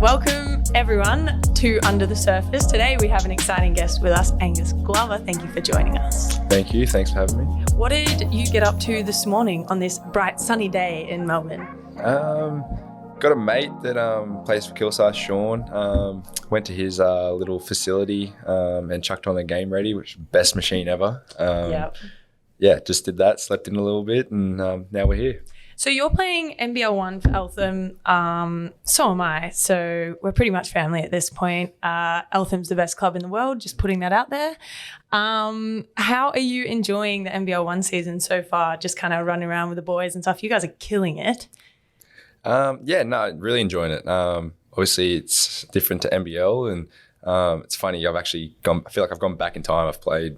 Welcome everyone to Under the Surface. Today we have an exciting guest with us, Angus Glover. Thank you for joining us. Thank you. Thanks for having me. What did you get up to this morning on this bright sunny day in Melbourne? Got a mate that plays for Kilsyth, Sean. Went to his little facility and chucked on the game ready, which is best machine ever. Yeah, just did that, slept in a little bit, and now we're here. So you're playing NBL 1 for Eltham. So am I. So we're pretty much family at this point. Eltham's the best club in the world, just putting that out there. How are you enjoying the NBL 1 season so far? Just kind of running around with the boys and stuff. You guys are killing it. Really enjoying it. Obviously, it's different to NBL, and it's funny. I feel like I've gone back in time. I've played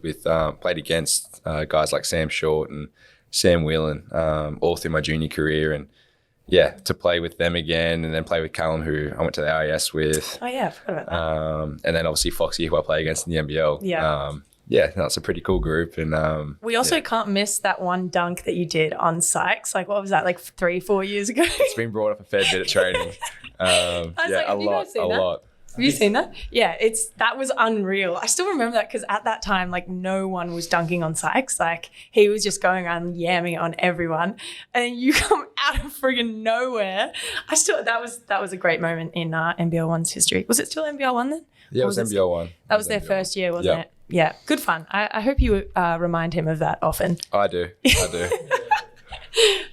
against guys like Sam Short and Sam Whelan all through my junior career, and to play with them again, and then play with Callum, who I went to the AIS with. Oh yeah, I forgot about that. And then obviously Foxy, who I play against in the NBL. It's a pretty cool group. And we also can't miss that one dunk that you did on Sykes. Like, what was that, like 3-4 years ago? It's been brought up a fair bit at training. A lot. Have you seen that? Yeah, that was unreal. I still remember that because at that time, like, no one was dunking on Sykes. Like, he was just going around yamming on everyone, and you come out of friggin' nowhere. That was a great moment in NBL 1's history. Was it still NBL 1 then? Yeah, it was NBL 1. That was their first year, wasn't it? Yeah, good fun. I hope you remind him of that often. I do.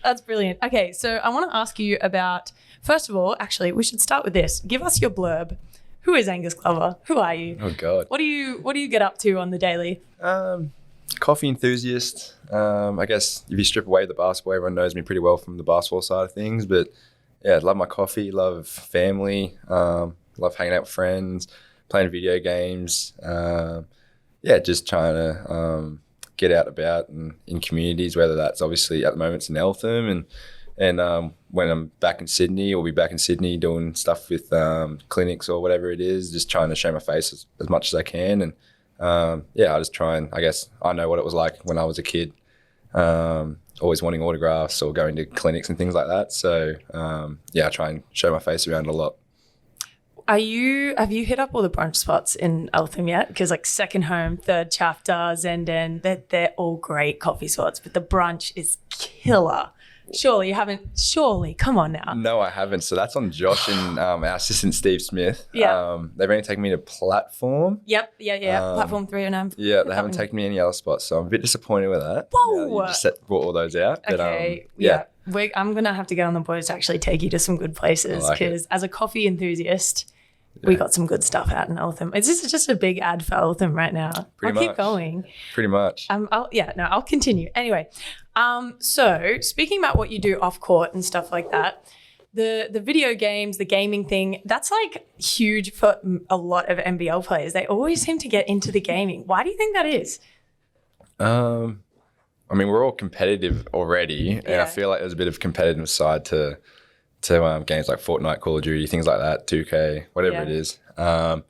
That's brilliant. Okay, so I want to ask you about, first of all, actually, we should start with this. Give us your blurb. Who is Angus Glover? Who are you? Oh, God. What do you get up to on the daily? Coffee enthusiast. I guess if you strip away the basketball, everyone knows me pretty well from the basketball side of things. But, yeah, love my coffee, love family, love hanging out with friends, playing video games. Just trying to get out about and in communities, whether that's obviously at the moment it's in Eltham, and when I'm back in Sydney, or be back in Sydney doing stuff with clinics or whatever it is, just trying to show my face as much as I can. And I just try and, I guess, I know what it was like when I was a kid, always wanting autographs or going to clinics and things like that. So I try and show my face around a lot. Have you hit up all the brunch spots in Eltham yet? Because like Second Home, Third Chapter, Zenden, they're all great coffee spots, but the brunch is killer. Surely you haven't? Surely, come on now. No, I haven't. So that's on Josh and our assistant Steve Smith. Yeah. They've only taken me to Platform. Yep. Yeah. Platform 309. Yeah, they haven't taken me any other spots, so I'm a bit disappointed with that. Whoa. You just brought all those out. Okay. But, I'm going to have to get on the boys to actually take you to some good places, because as a coffee enthusiast, we got some good stuff out in Eltham. This is just a big ad for Eltham right now. I'll keep going. Pretty much. I'll continue. Anyway, so speaking about what you do off court and stuff like that, the video games, the gaming thing, that's like huge for a lot of NBL players. They always seem to get into the gaming. Why do you think that is? We're all competitive already, and I feel like there's a bit of competitive side to games like Fortnite, Call of Duty, things like that, 2K, whatever it is. And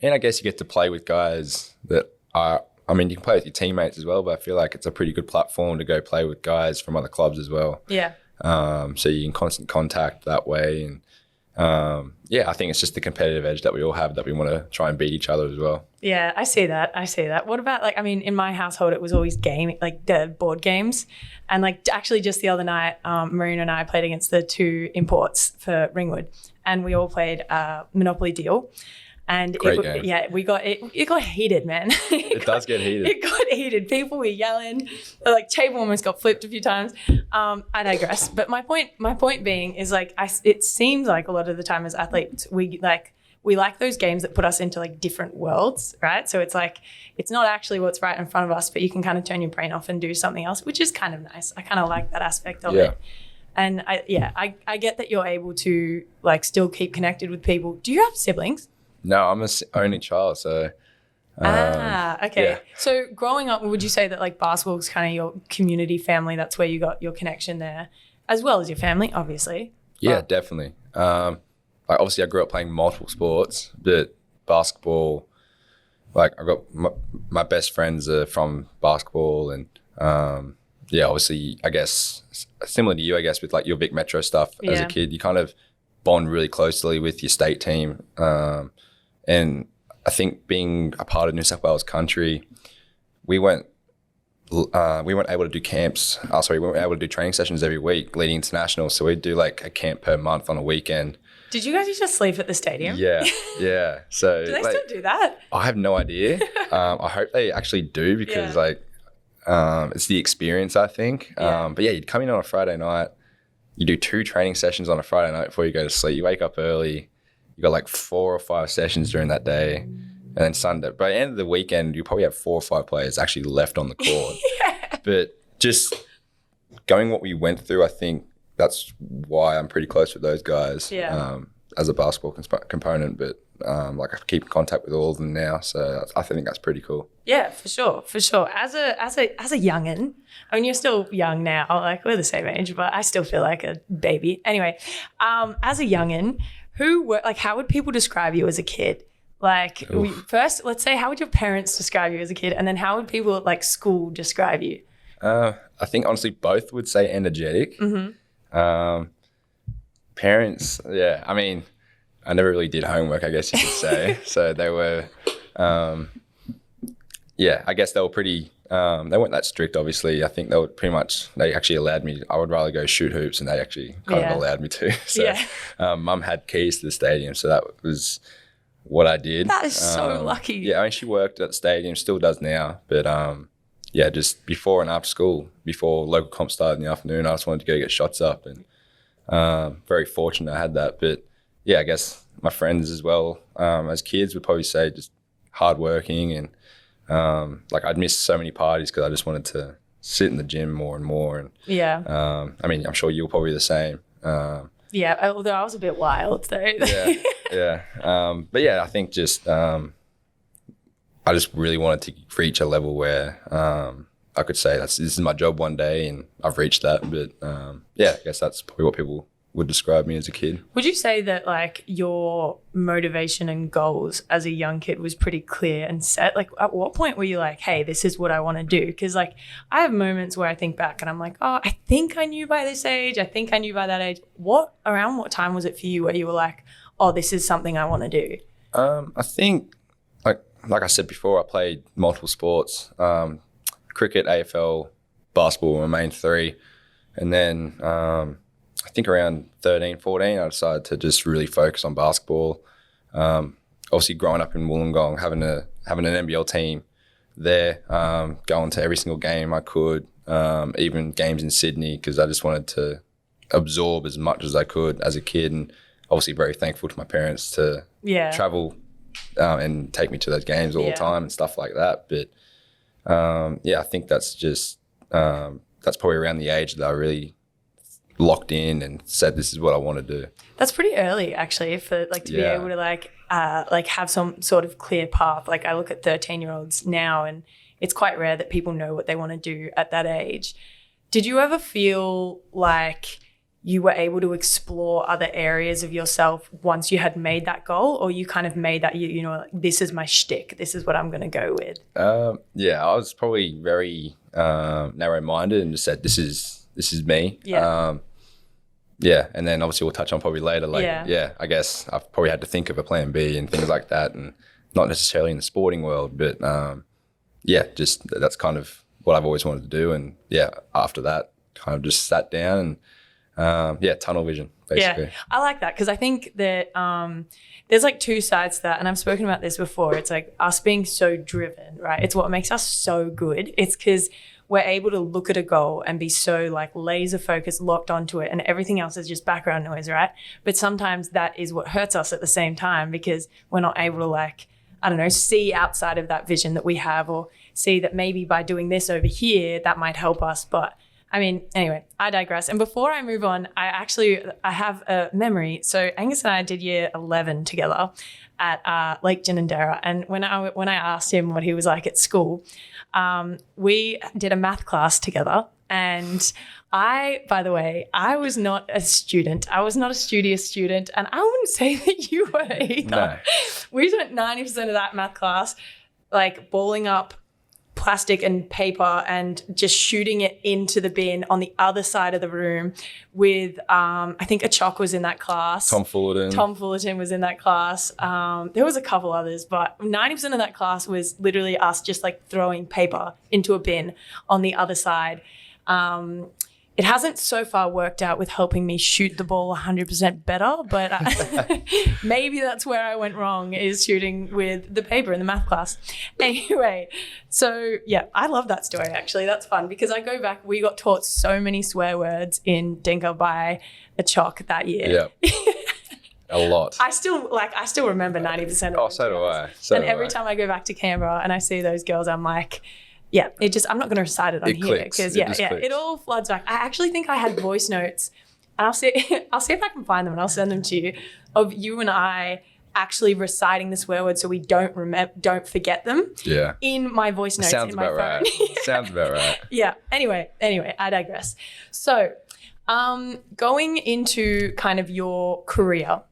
I guess you get to play with guys that are, you can play with your teammates as well, but I feel like it's a pretty good platform to go play with guys from other clubs as well. Yeah. So you're in constant contact that way. And I think it's just the competitive edge that we all have, that we want to try and beat each other as well. Yeah, I see that. What about, in my household, it was always gaming, like the board games. And actually just the other night, Marina and I played against the two imports for Ringwood, and we all played Monopoly Deal. And Great game. Yeah, it got heated, man. It does get heated. It got heated. People were yelling. Table almost got flipped a few times. I digress. But my point being is it seems like a lot of the time as athletes, we like those games that put us into different worlds, right? So it's it's not actually what's right in front of us, but you can kind of turn your brain off and do something else, which is kind of nice. I kind of like that aspect of it. And I get that you're able to still keep connected with people. Do you have siblings? No, I'm an only child, so. Okay. Yeah. So growing up, would you say that basketball is kind of your community family? That's where you got your connection there, as well as your family, obviously. Yeah, definitely. Obviously, I grew up playing multiple sports, but basketball, I got my best friends are from basketball, and obviously, I guess similar to you, with your Vic Metro stuff as a kid, you kind of bond really closely with your state team. And I think being a part of New South Wales country, we weren't able to do camps. We weren't able to do training sessions every week leading international. So we'd do like a camp per month on a weekend. Did you guys used to sleep at the stadium? Yeah. So do they still do that? I have no idea. I hope they actually do because it's the experience, I think. But yeah, you'd come in on a Friday night. You do 2 training sessions on a Friday night before you go to sleep. You wake up early. You got like 4 or 5 sessions during that day. And then Sunday. By the end of the weekend, you probably have 4 or 5 players actually left on the court. But just going what we went through, I think that's why I'm pretty close with those guys as a basketball component. But like I keep in contact with all of them now. So I think that's pretty cool. Yeah, for sure. As a youngin', I mean, you're still young now. Like we're the same age, but I still feel like a baby. Anyway, as a youngin', how would people describe you as a kid? Like first, let's say, how would your parents describe you as a kid? And then how would people at like school describe you? I think honestly, both would say energetic. Mm-hmm. Parents, yeah. I mean, I never really did homework, I guess you could say. So they were, I guess they were pretty, they weren't that strict, obviously. I think they actually allowed me, I would rather go shoot hoops and they actually kind of allowed me to. So Mum had keys to the stadium, so that was what I did. That is so lucky. Yeah, I mean, she worked at the stadium, still does now. But just before and after school, before local comp started in the afternoon, I just wanted to go get shots up. And very fortunate I had that. But yeah, I guess my friends as well, as kids would probably say just hardworking and I'd miss so many parties because I just wanted to sit in the gym more and more. And I mean, I'm sure you're probably the same. Although I was a bit wild though. But yeah, I think just I just really wanted to reach a level where I could say this is my job one day, and I've reached that. But I guess that's probably what people would describe me as a kid. Would you say that like your motivation and goals as a young kid was pretty clear and set? Like at what point were you like, hey, this is what I want to do? Because like I have moments where I think back and I'm like, oh, I think I knew by this age. I think I knew by that age. Around what time was it for you where you were like, oh, this is something I want to do? I think like I said before, I played multiple sports, cricket, AFL, basketball were my main 3. And then I think around 13, 14, I decided to just really focus on basketball. Obviously, growing up in Wollongong, having an NBL team there, going to every single game I could, even games in Sydney, because I just wanted to absorb as much as I could as a kid. And obviously very thankful to my parents to travel and take me to those games all the time and stuff like that. But I think that's just that's probably around the age that I really locked in and said this is what I want to do. That's pretty early actually for like to be able to like have some sort of clear path. Like I look at 13-year-olds now and it's quite rare that people know what they want to do at that age. Did you ever feel like you were able to explore other areas of yourself once you had made that goal, or you kind of made that, you know, like, this is my shtick, this is what I'm going to go with? I was probably very narrow-minded and just said, this is me. And then obviously we'll touch on probably later, I guess I've probably had to think of a plan B and things like that, and not necessarily in the sporting world, but just that's kind of what I've always wanted to do. And after that kind of just sat down and tunnel vision, basically. Yeah, I like that because I think that there's like 2 sides to that, and I've spoken about this before. It's like us being so driven, right? It's what makes us so good. It's because we're able to look at a goal and be so like laser focused, locked onto it, and everything else is just background noise, right? But sometimes that is what hurts us at the same time because we're not able to like, I don't know, see outside of that vision that we have, or see that maybe by doing this over here, that might help us. But I mean, anyway, I digress. And before I move on, I have a memory. So Angus and I did year 11 together at Lake Ginninderra. And when I asked him what he was like at school, we did a math class together. And by the way, I was not a student. I was not a studious student. And I wouldn't say that you were either. No. We spent 90% of that math class like balling up plastic and paper and just shooting it into the bin on the other side of the room with, I think a Chalk was in that class. Tom Fullerton was in that class. There was a couple others, but 90% of that class was literally us just like throwing paper into a bin on the other side. It hasn't so far worked out with helping me shoot the ball 100% better, but maybe that's where I went wrong, is shooting with the paper in the math class. Anyway, so yeah, I love that story actually. That's fun because I go back, we got taught so many swear words in Dinka by a Chalk that year. Yeah. A lot. I still remember 90% of them. Oh, so do I. And every time I go back to Canberra and I see those girls, I'm like, yeah, I'm not going to recite it on here because it all floods back. I actually think I had voice notes, and I'll see if I can find them and I'll send them to you, of you and I actually reciting the swear words so we don't forget them. Yeah. In my voice notes in my phone. Right. Sounds about right. Yeah. Anyway, I digress. So, going into kind of your career,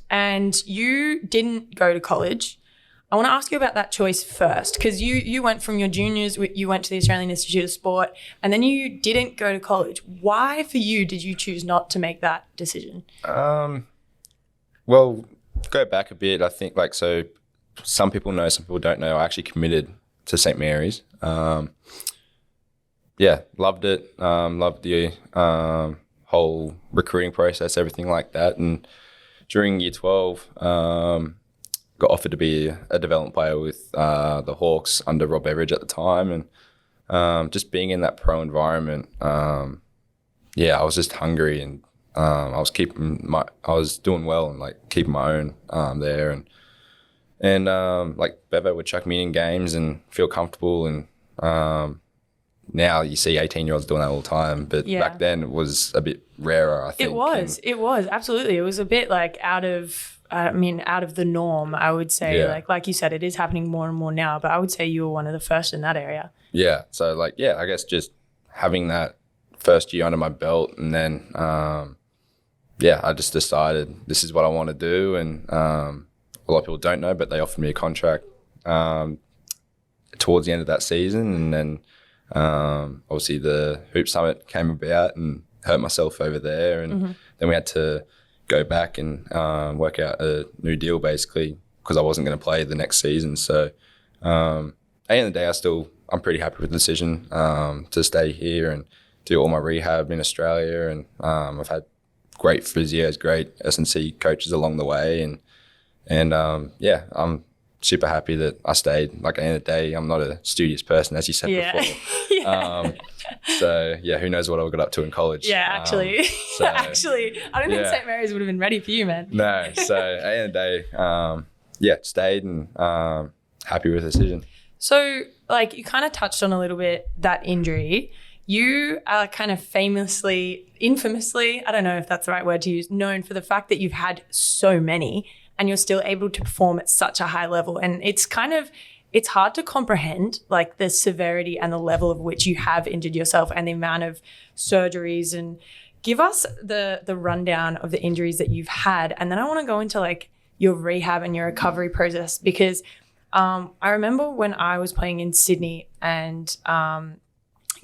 and you didn't go to college. I want to ask you about that choice first, because you went from your juniors, you went to the Australian Institute of Sport, and then you didn't go to college. Why, for you, did you choose not to make that decision? Well, go back a bit. I think so some people know, some people don't know. I actually committed to St. Mary's. Yeah, loved it. Loved the whole recruiting process, everything like that. And during year 12, got offered to be a development player with the Hawks under Rob Beveridge at the time, and just being in that pro environment, I was just hungry, and I was doing well and like keeping my own there, and like Bevo would chuck me in games and feel comfortable, and now you see 18-year-olds doing that all the time, but back then it was a bit rarer, I think. It was absolutely. It was a bit like out of the norm, I would say. Yeah. Like you said, it is happening more and more now, but I would say you were one of the first in that area. Yeah. So I guess just having that first year under my belt, and then, I just decided this is what I want to do. And a lot of people don't know, but they offered me a contract towards the end of that season. And then obviously the Hoop Summit came about and hurt myself over there. And then we had to go back and work out a new deal, basically, because I wasn't going to play the next season. So at the end of the day, I'm pretty happy with the decision to stay here and do all my rehab in Australia. And I've had great physios, great S&C coaches along the way. And I'm super happy that I stayed. Like, at the end of the day, I'm not a studious person, as you said before. Who knows what I got up to in college. Yeah, actually. Actually, I don't think St. Mary's would have been ready for you, man. No, so at the end of the day, stayed and happy with the decision. So, like, you kind of touched on a little bit that injury. You are kind of infamously, I don't know if that's the right word to use, known for the fact that you've had so many and you're still able to perform at such a high level. And it's hard to comprehend, like, the severity and the level of which you have injured yourself and the amount of surgeries. And give us the rundown of the injuries that you've had. And then I want to go into, like, your rehab and your recovery process, because I remember when I was playing in Sydney and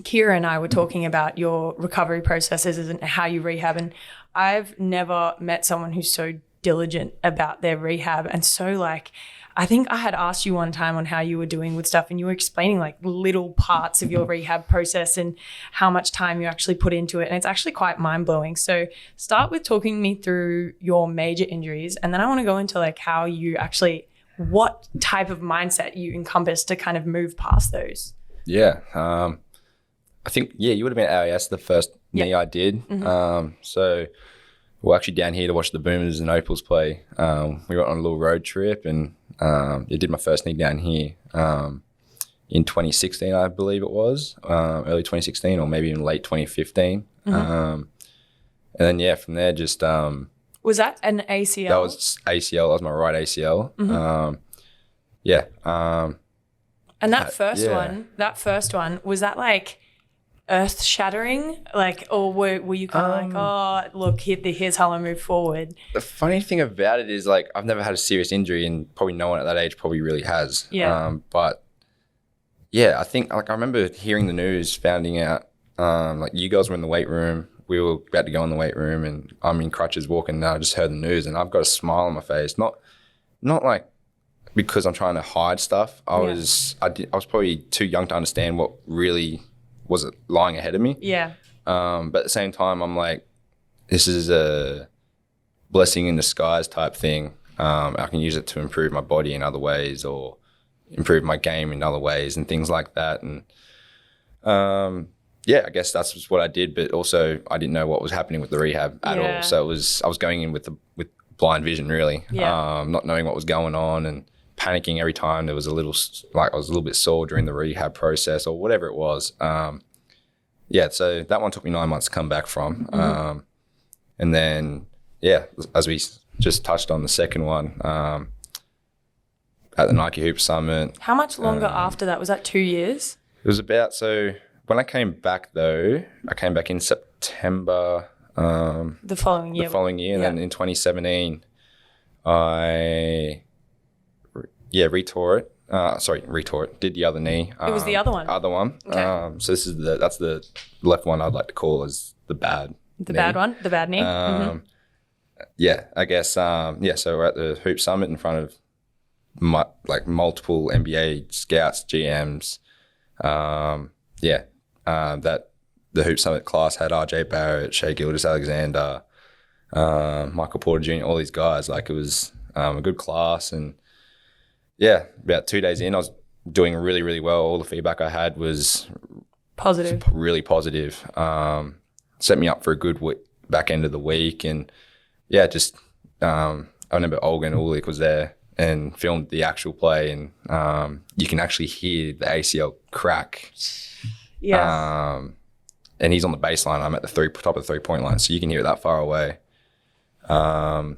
Kira and I were talking about your recovery processes and how you rehab. And I've never met someone who's so diligent about their rehab. And so, like, I think I had asked you one time on how you were doing with stuff, and you were explaining like little parts of your rehab process and how much time you actually put into it. And it's actually quite mind-blowing. So start with talking me through your major injuries, and then I want to go into like how you actually, what type of mindset you encompass to kind of move past those. Yeah. I think, you would have been at AIS the first knee I did. So we're actually down here to watch the Boomers and Opals play. We went on a little road trip, and did my first knee down here in 2016, I believe it was, early 2016 or maybe even late 2015. And then, from there, just... was that an ACL? That was ACL. That was my right ACL. And that first one, was that like earth shattering? Like, or were you kind of like, oh, look, here's how I move forward? The funny thing about it is, like, I've never had a serious injury, and probably no one at that age probably really has. Yeah. But yeah, I think like I remember hearing the news, finding out like you guys were in the weight room. We were about to go in the weight room, and I'm in crutches walking. And I just heard the news, and I've got a smile on my face. Not like because I'm trying to hide stuff. I was probably too young to understand what really was lying ahead of me. Yeah. But at the same time, I'm like, this is a blessing in disguise type thing. I can use it to improve my body in other ways, or improve my game in other ways, and things like that. And I guess that's just what I did. But also, I didn't know what was happening with the rehab at all. So I was going in with blind vision, really, not knowing what was going on, and panicking every time there was I was a little bit sore during the rehab process or whatever it was. So that one took me 9 months to come back from. And then, as we just touched on the second one, at the Nike Hoop Summit. How much longer after that? Was that 2 years? It was about, so when I came back though, I came back in September. The following year. And then in 2017, I retore it. Did the other knee. It was the other one. Okay. So that's the left one I'd like to call as the bad. The knee. Bad one. The bad knee. I guess. So we're at the Hoop Summit in front of multiple NBA scouts, GMs. That the Hoop Summit class had RJ Barrett, Shea Gilgeous-Alexander, Michael Porter Jr., all these guys. Like, it was a good class. And about 2 days in, I was doing really, really well. All the feedback I had was positive, really positive. Set me up for a good back end of the week. And I remember Olgun Ulick was there and filmed the actual play, and you can actually hear the ACL crack. Yeah. And he's on the baseline. I'm at the top of the 3-point line, so you can hear it that far away. So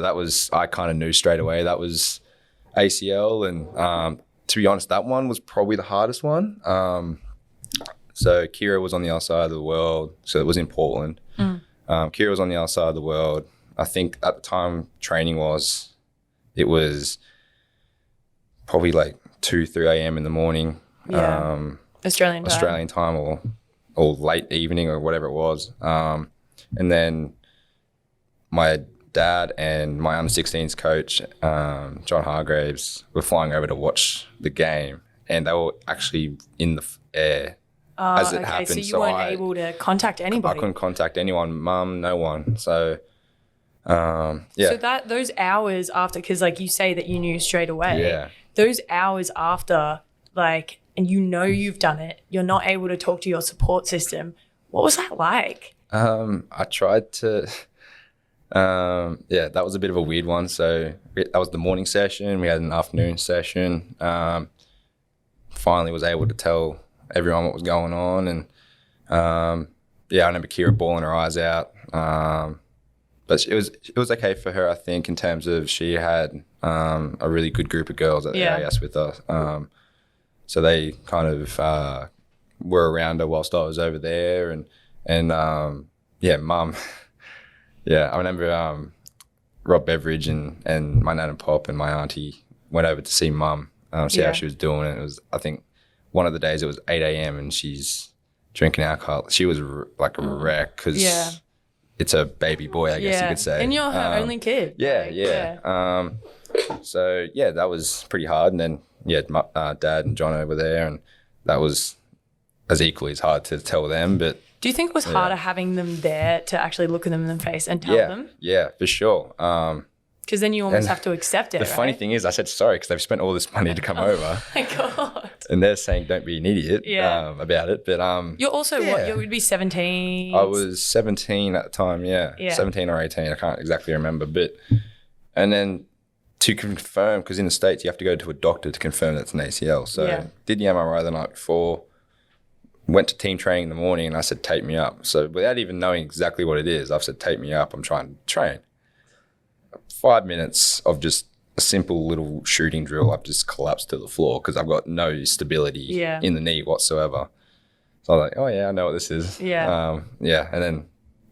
that was, I kind of knew straight away that was ACL, and to be honest, that one was probably the hardest one. So Kira was on the other side of the world, so it was in Portland. Kira was on the other side of the world. I think at the time training it was probably like 2-3 a.m. in the morning. Australian time or late evening or whatever it was. And then my dad and my under-16s coach, John Hargraves, were flying over to watch the game, and they were actually in the air as it happened. So you weren't able to contact anybody? I couldn't contact anyone, mum, no one. So, So those hours after, because like you say that you knew straight away, those hours after, like, and you've done it, you're not able to talk to your support system. What was that like? I tried to... that was a bit of a weird one. So that was the morning session. We had an afternoon session. Finally was able to tell everyone what was going on. And I remember Kira bawling her eyes out. But it was okay for her, I think, in terms of she had a really good group of girls at the AIS with us. So they kind of were around her whilst I was over there. And mum... I remember Rob Beveridge and my nan and pop and my auntie went over to see mum, see how she was doing. And it was, I think, one of the days it was 8 a.m. and she's drinking alcohol. She was like a wreck because it's a baby boy, I guess you could say. And you're her only kid. So, that was pretty hard. And then, Dad and John over there, and that was as equally as hard to tell them, but... Do you think it was harder having them there to actually look at them in the face and tell them? Yeah, for sure. Because then you almost have to accept it, The funny thing is, I said sorry because they've spent all this money to come over. Oh my God. And they're saying, don't be an idiot about it. But you're also what? You would be 17? I was 17 at the time, 17 or 18. I can't exactly remember. And then to confirm, because in the States you have to go to a doctor to confirm that's an ACL. So did the MRI the night before. Went to team training in the morning and I said, tape me up. So without even knowing exactly what it is, I've said, tape me up. I'm trying to train. 5 minutes of just a simple little shooting drill. I've just collapsed to the floor because I've got no stability in the knee whatsoever. So I was like, oh yeah, I know what this is. And then,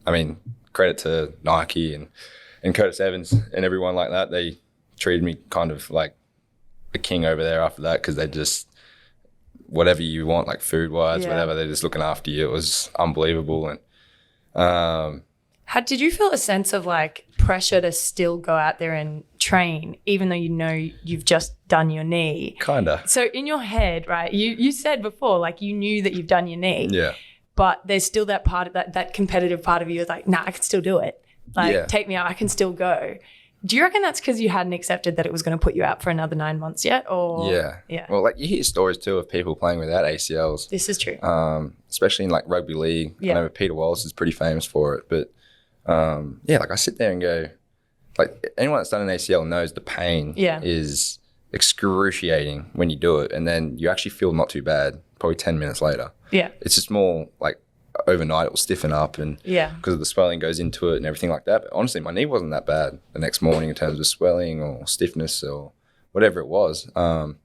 I mean, credit to Nike and Curtis Evans and everyone like that. They treated me kind of like a king over there after that because they just... whatever you want, like food wise, Yeah. whatever. They're just looking after you. It was unbelievable. And Did you feel a sense of like pressure to still go out there and train, even though you know you've just done your knee? kinda, So in your head, right, you said before, like you knew that you've done your knee, yeah. but there's still that part of that competitive part of you is like, nah, I can still do it. Like, Yeah. take me out, I can still go. Do you reckon that's because you hadn't accepted that it was going to put you out for another 9 months yet? Or Yeah. Well, like you hear stories too of people playing without ACLs, This is true. especially in like rugby league. Yeah. I know Peter Wallace is pretty famous for it, but like I sit there and go, like anyone that's done an ACL knows the pain Yeah. is excruciating when you do it, and then you actually feel not too bad probably 10 minutes later. Yeah. It's just more like overnight it will stiffen up, and Yeah. because of the swelling goes into it and everything like that. But honestly, my knee wasn't that bad the next morning in terms of swelling or stiffness or whatever it was. So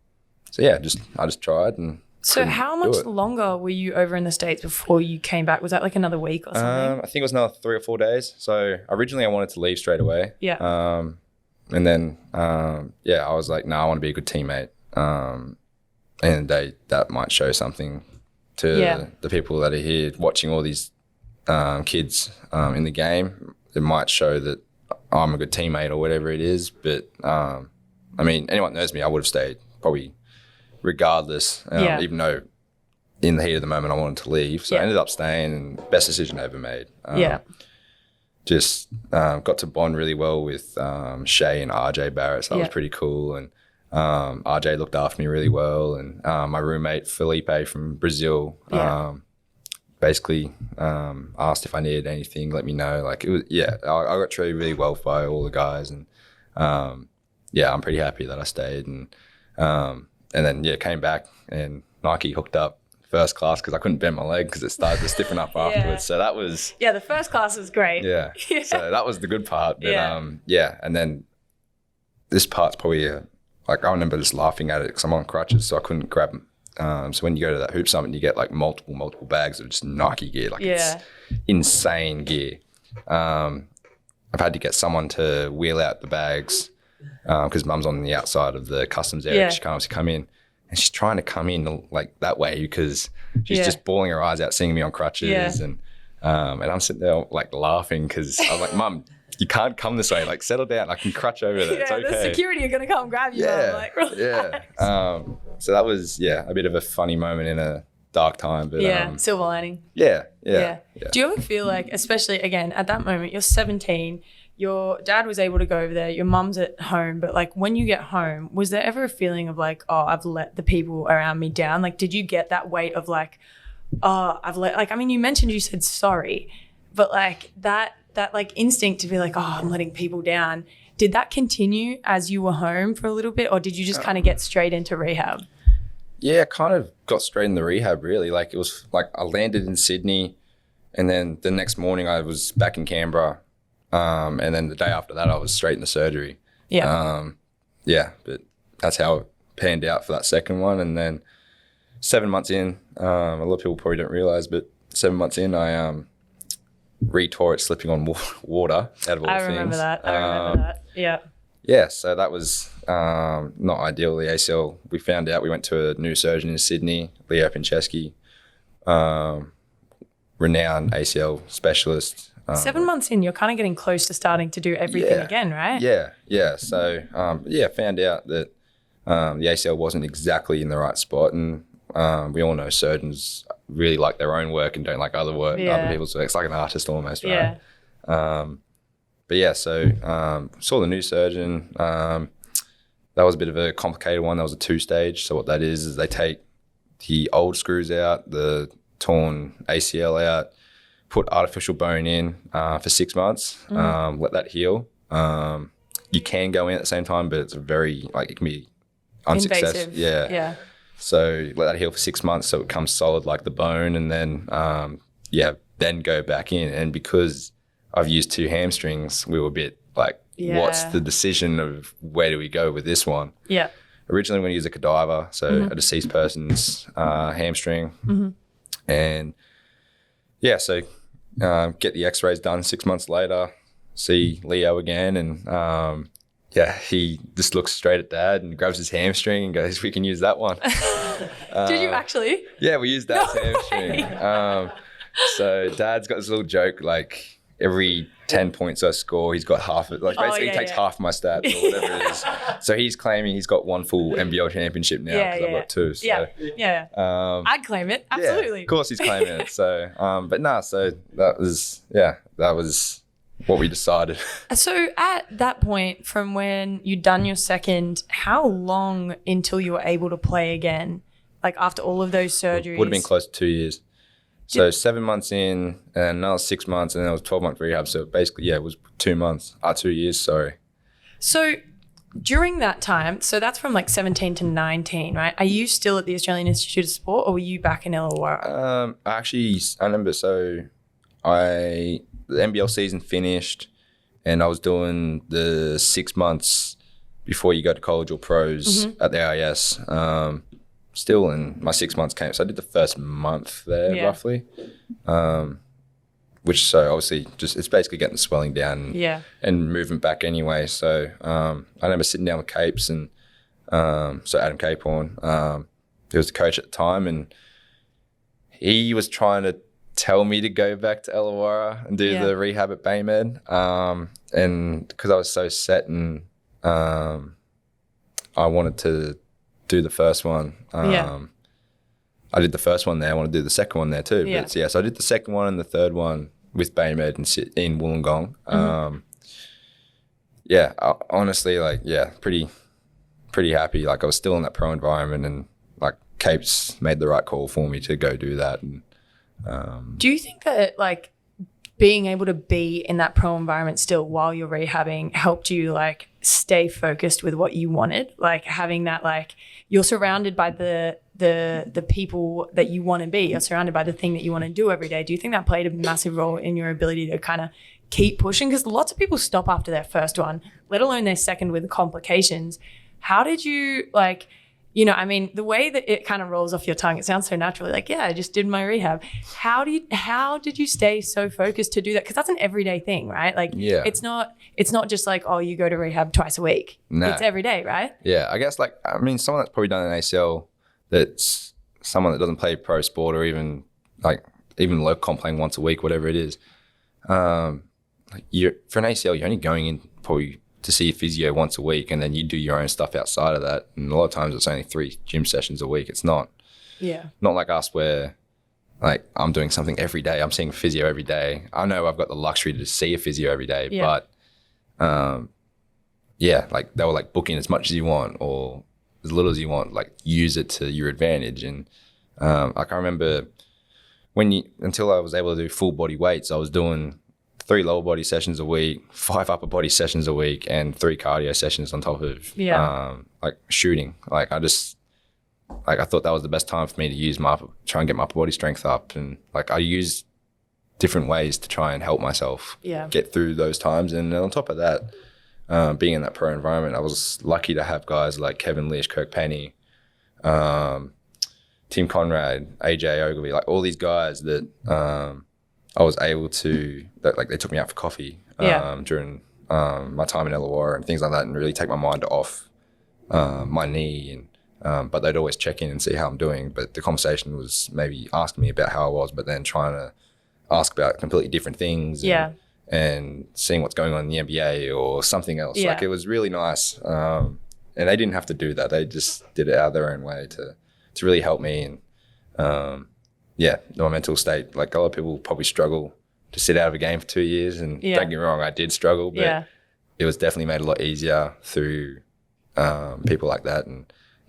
yeah, I just tried. And So couldn't how do much it. longer were you over in the States before you came back? Was that like another week or something? I think it was another 3 or 4 days. So originally I wanted to leave straight away. Yeah. And then I was like, no, I want to be a good teammate. And that might show something to the people that are here watching all these kids in the game. It might show that I'm a good teammate or whatever it is. But I mean, anyone that knows me, I would have stayed probably regardless, even though in the heat of the moment I wanted to leave. So I ended up staying, and best decision I ever made. Just got to bond really well with Shay and RJ Barrett, so that was pretty cool. And RJ looked after me really well, and my roommate Felipe from Brazil basically asked if I needed anything, let me know. Like it was, I got treated really well by all the guys, and I'm pretty happy that I stayed. And then came back, and Nike hooked up first class because I couldn't bend my leg because it started to stiffen up afterwards. So that was the first class was great. So that was the good part. But and then this part's probably like I remember just laughing at it because I'm on crutches, so I couldn't grab them. So when you go to that hoop summit, you get like multiple bags of just Nike gear, like it's insane gear. I've had to get someone to wheel out the bags because Mum's on the outside of the customs area. She can't obviously come in, and she's trying to come in like that way because she's just bawling her eyes out seeing me on crutches. And I'm sitting there like laughing because I was like, Mum, you can't come this way. Like, settle down. I can crutch over there. It's okay. The security are going to come grab you. Mum. Like, relax. So that was, a bit of a funny moment in a dark time. But silver lining. Yeah. Do you ever feel like, especially again at that moment, you're 17, your dad was able to go over there, your mum's at home, but like when you get home, was there ever a feeling of like, oh, I've let the people around me down? Like, did you get that weight of like, oh, I've let, like, I mean, you mentioned you said sorry, but like that like instinct to be like, oh, I'm letting people down. Did that continue as you were home for a little bit, or did you just kind of get straight into rehab? Yeah, I kind of got straight in the rehab really. Like it was like I landed in Sydney, and then the next morning I was back in Canberra, and then the day after that I was straight in the surgery. But that's how it panned out for that second one. And then 7 months in, a lot of people probably don't realise, but 7 months in I re-tore it slipping on water out of all things. I remember that. Yeah. Yeah, so that was not ideal. The ACL, we found out, we went to a new surgeon in Sydney, Leo Pincheski, renowned ACL specialist. 7 months in, you're kind of getting close to starting to do everything again, right? Yeah. So, found out that the ACL wasn't exactly in the right spot. And we all know surgeons really like their own work and don't like other people's work. It's like an artist almost, right? So saw the new surgeon. That was a bit of a complicated one. That was a 2-stage. So what that is they take the old screws out, the torn ACL out, put artificial bone in for 6 months, let that heal. You can go in at the same time, but it's very, like, it can be unsuccessful. Invasive. Yeah. So let that heal for 6 months so it becomes solid like the bone, and then, then go back in. And because I've used 2 hamstrings, we were a bit like, what's the decision of where do we go with this one? Yeah. Originally, we're going to use a cadaver, so a deceased person's hamstring. And get the x-rays done 6 months later, see Leo again. And yeah, he just looks straight at Dad and grabs his hamstring and goes, "We can use that one." Did you actually? Yeah, we used Dad's hamstring. So Dad's got this little joke, like every 10 points I score, he's got half of it. Like basically he takes half my stats or whatever it is. So he's claiming he's got one full NBL championship now because I've got two. So, I'd claim it. Absolutely. Yeah, of course he's claiming it. So, so that was what we decided. So at that point, from when you'd done your second, how long until you were able to play again? Like after all of those surgeries? Would have been close to 2 years. So 7 months in and another 6 months and then it was 12-month rehab. So basically, it was 2 months. 2 years, sorry. So during that time, so that's from like 17 to 19, right? Are you still at the Australian Institute of Sport or were you back in Illawarra? I remember, so the NBL season finished and I was doing the 6 months before you go to college or pros at the AIS. Still in my 6 months came. So I did the first month there roughly, which so obviously just it's basically getting the swelling down and movement back anyway. So I remember sitting down with Capes and so Adam Capehorn, he was the coach at the time and he was trying to tell me to go back to Illawarra and do the rehab at Baymed. And because I was so set and I wanted to do the first one. I did the first one there. I want to do the second one there too. But so I did the second one and the third one with Baymed in Wollongong. Honestly, pretty happy. Like I was still in that pro environment and like Capes made the right call for me to go do that. And do you think that like being able to be in that pro environment still while you're rehabbing helped you like stay focused with what you wanted? Like having that, like you're surrounded by the people that you want to be. You're surrounded by the thing that you want to do every day. Do you think that played a massive role in your ability to kind of keep pushing? Because lots of people stop after their first one, let alone their second with complications. How did you like, you know, I mean, the way that it kind of rolls off your tongue, it sounds so naturally like, yeah, I just did my rehab. How did you stay so focused to do that? Because that's an everyday thing, right? Like, it's not just like, oh, you go to rehab twice a week. No. It's every day, right? Yeah, I guess like, I mean, someone that's probably done an ACL, that's someone that doesn't play pro sport or even low comp playing once a week, whatever it is. For an ACL, you're only going in probably to see a physio once a week and then you do your own stuff outside of that. And a lot of times it's only 3 gym sessions a week. It's not like us where like I'm doing something every day. I'm seeing physio every day. I know I've got the luxury to see a physio every day, but like they were like book in as much as you want or as little as you want, like use it to your advantage. And like I remember until I was able to do full body weights, I was doing 3 lower body sessions a week, 5 upper body sessions a week, and 3 cardio sessions on top of like shooting. Like I thought that was the best time for me to try and get my upper body strength up. And like I used different ways to try and help myself get through those times. And on top of that, being in that pro environment, I was lucky to have guys like Kevin Lish, Kirk Penny, Tim Conrad, AJ Ogilvy, like all these guys that I was able to, like they took me out for coffee during my time in Illawarra and things like that and really take my mind off my knee. And but they'd always check in and see how I'm doing. But the conversation was maybe asking me about how I was, but then trying to ask about completely different things and seeing what's going on in the NBA or something else. Like it was really nice. And they didn't have to do that. They just did it out of their own way to really help me. And my mental state, like a lot of people probably struggle to sit out of a game for 2 years. And don't get me wrong, I did struggle, but it was definitely made a lot easier through people like that.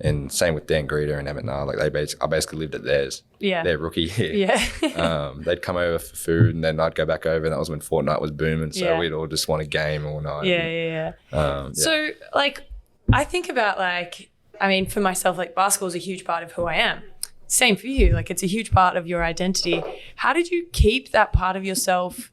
And same with Dan Greeter and Emmett Nah. Like I basically lived at theirs. Their rookie year. They'd come over for food and then I'd go back over, and that was when Fortnite was booming. So we'd all just want a game all night. So like I think about like, I mean, for myself, like basketball is a huge part of who I am. Same for you. Like it's a huge part of your identity. How did you keep that part of yourself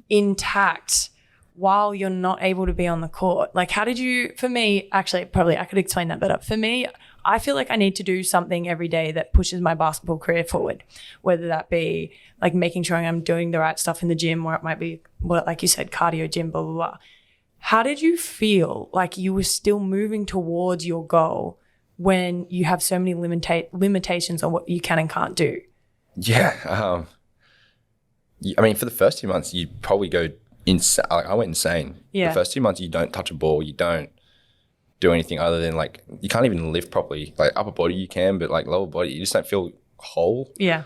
intact while you're not able to be on the court? Like how did you, for me, actually probably I could explain that better. For me, I feel like I need to do something every day that pushes my basketball career forward, whether that be like making sure I'm doing the right stuff in the gym, or it might be, well, like you said, cardio, gym, blah, blah, blah. how did you feel like you were still moving towards your goal when you have so many limitations on what you can and can't do? Yeah. I mean, for the first 2 months, you probably go insane. I went insane. Yeah. The first 2 months, you don't touch a ball. You don't do anything other than like, you can't even lift properly. Like upper body you can, but like lower body, you just don't feel whole. Yeah.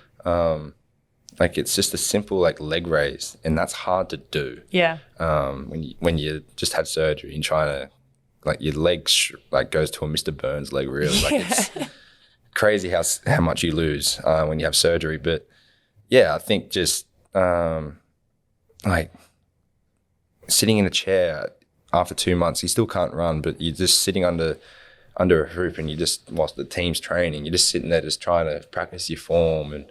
Like it's just a simple like leg raise, and that's hard to do. Yeah. When you just had surgery and trying to, like your leg like goes to a Mr. Burns leg really. Like it's crazy how much you lose when you have surgery. But yeah, I think just like sitting in a chair after 2 months, you still can't run, but you're just sitting under a hoop, and you just, whilst the team's training, you're just sitting there just trying to practice your form and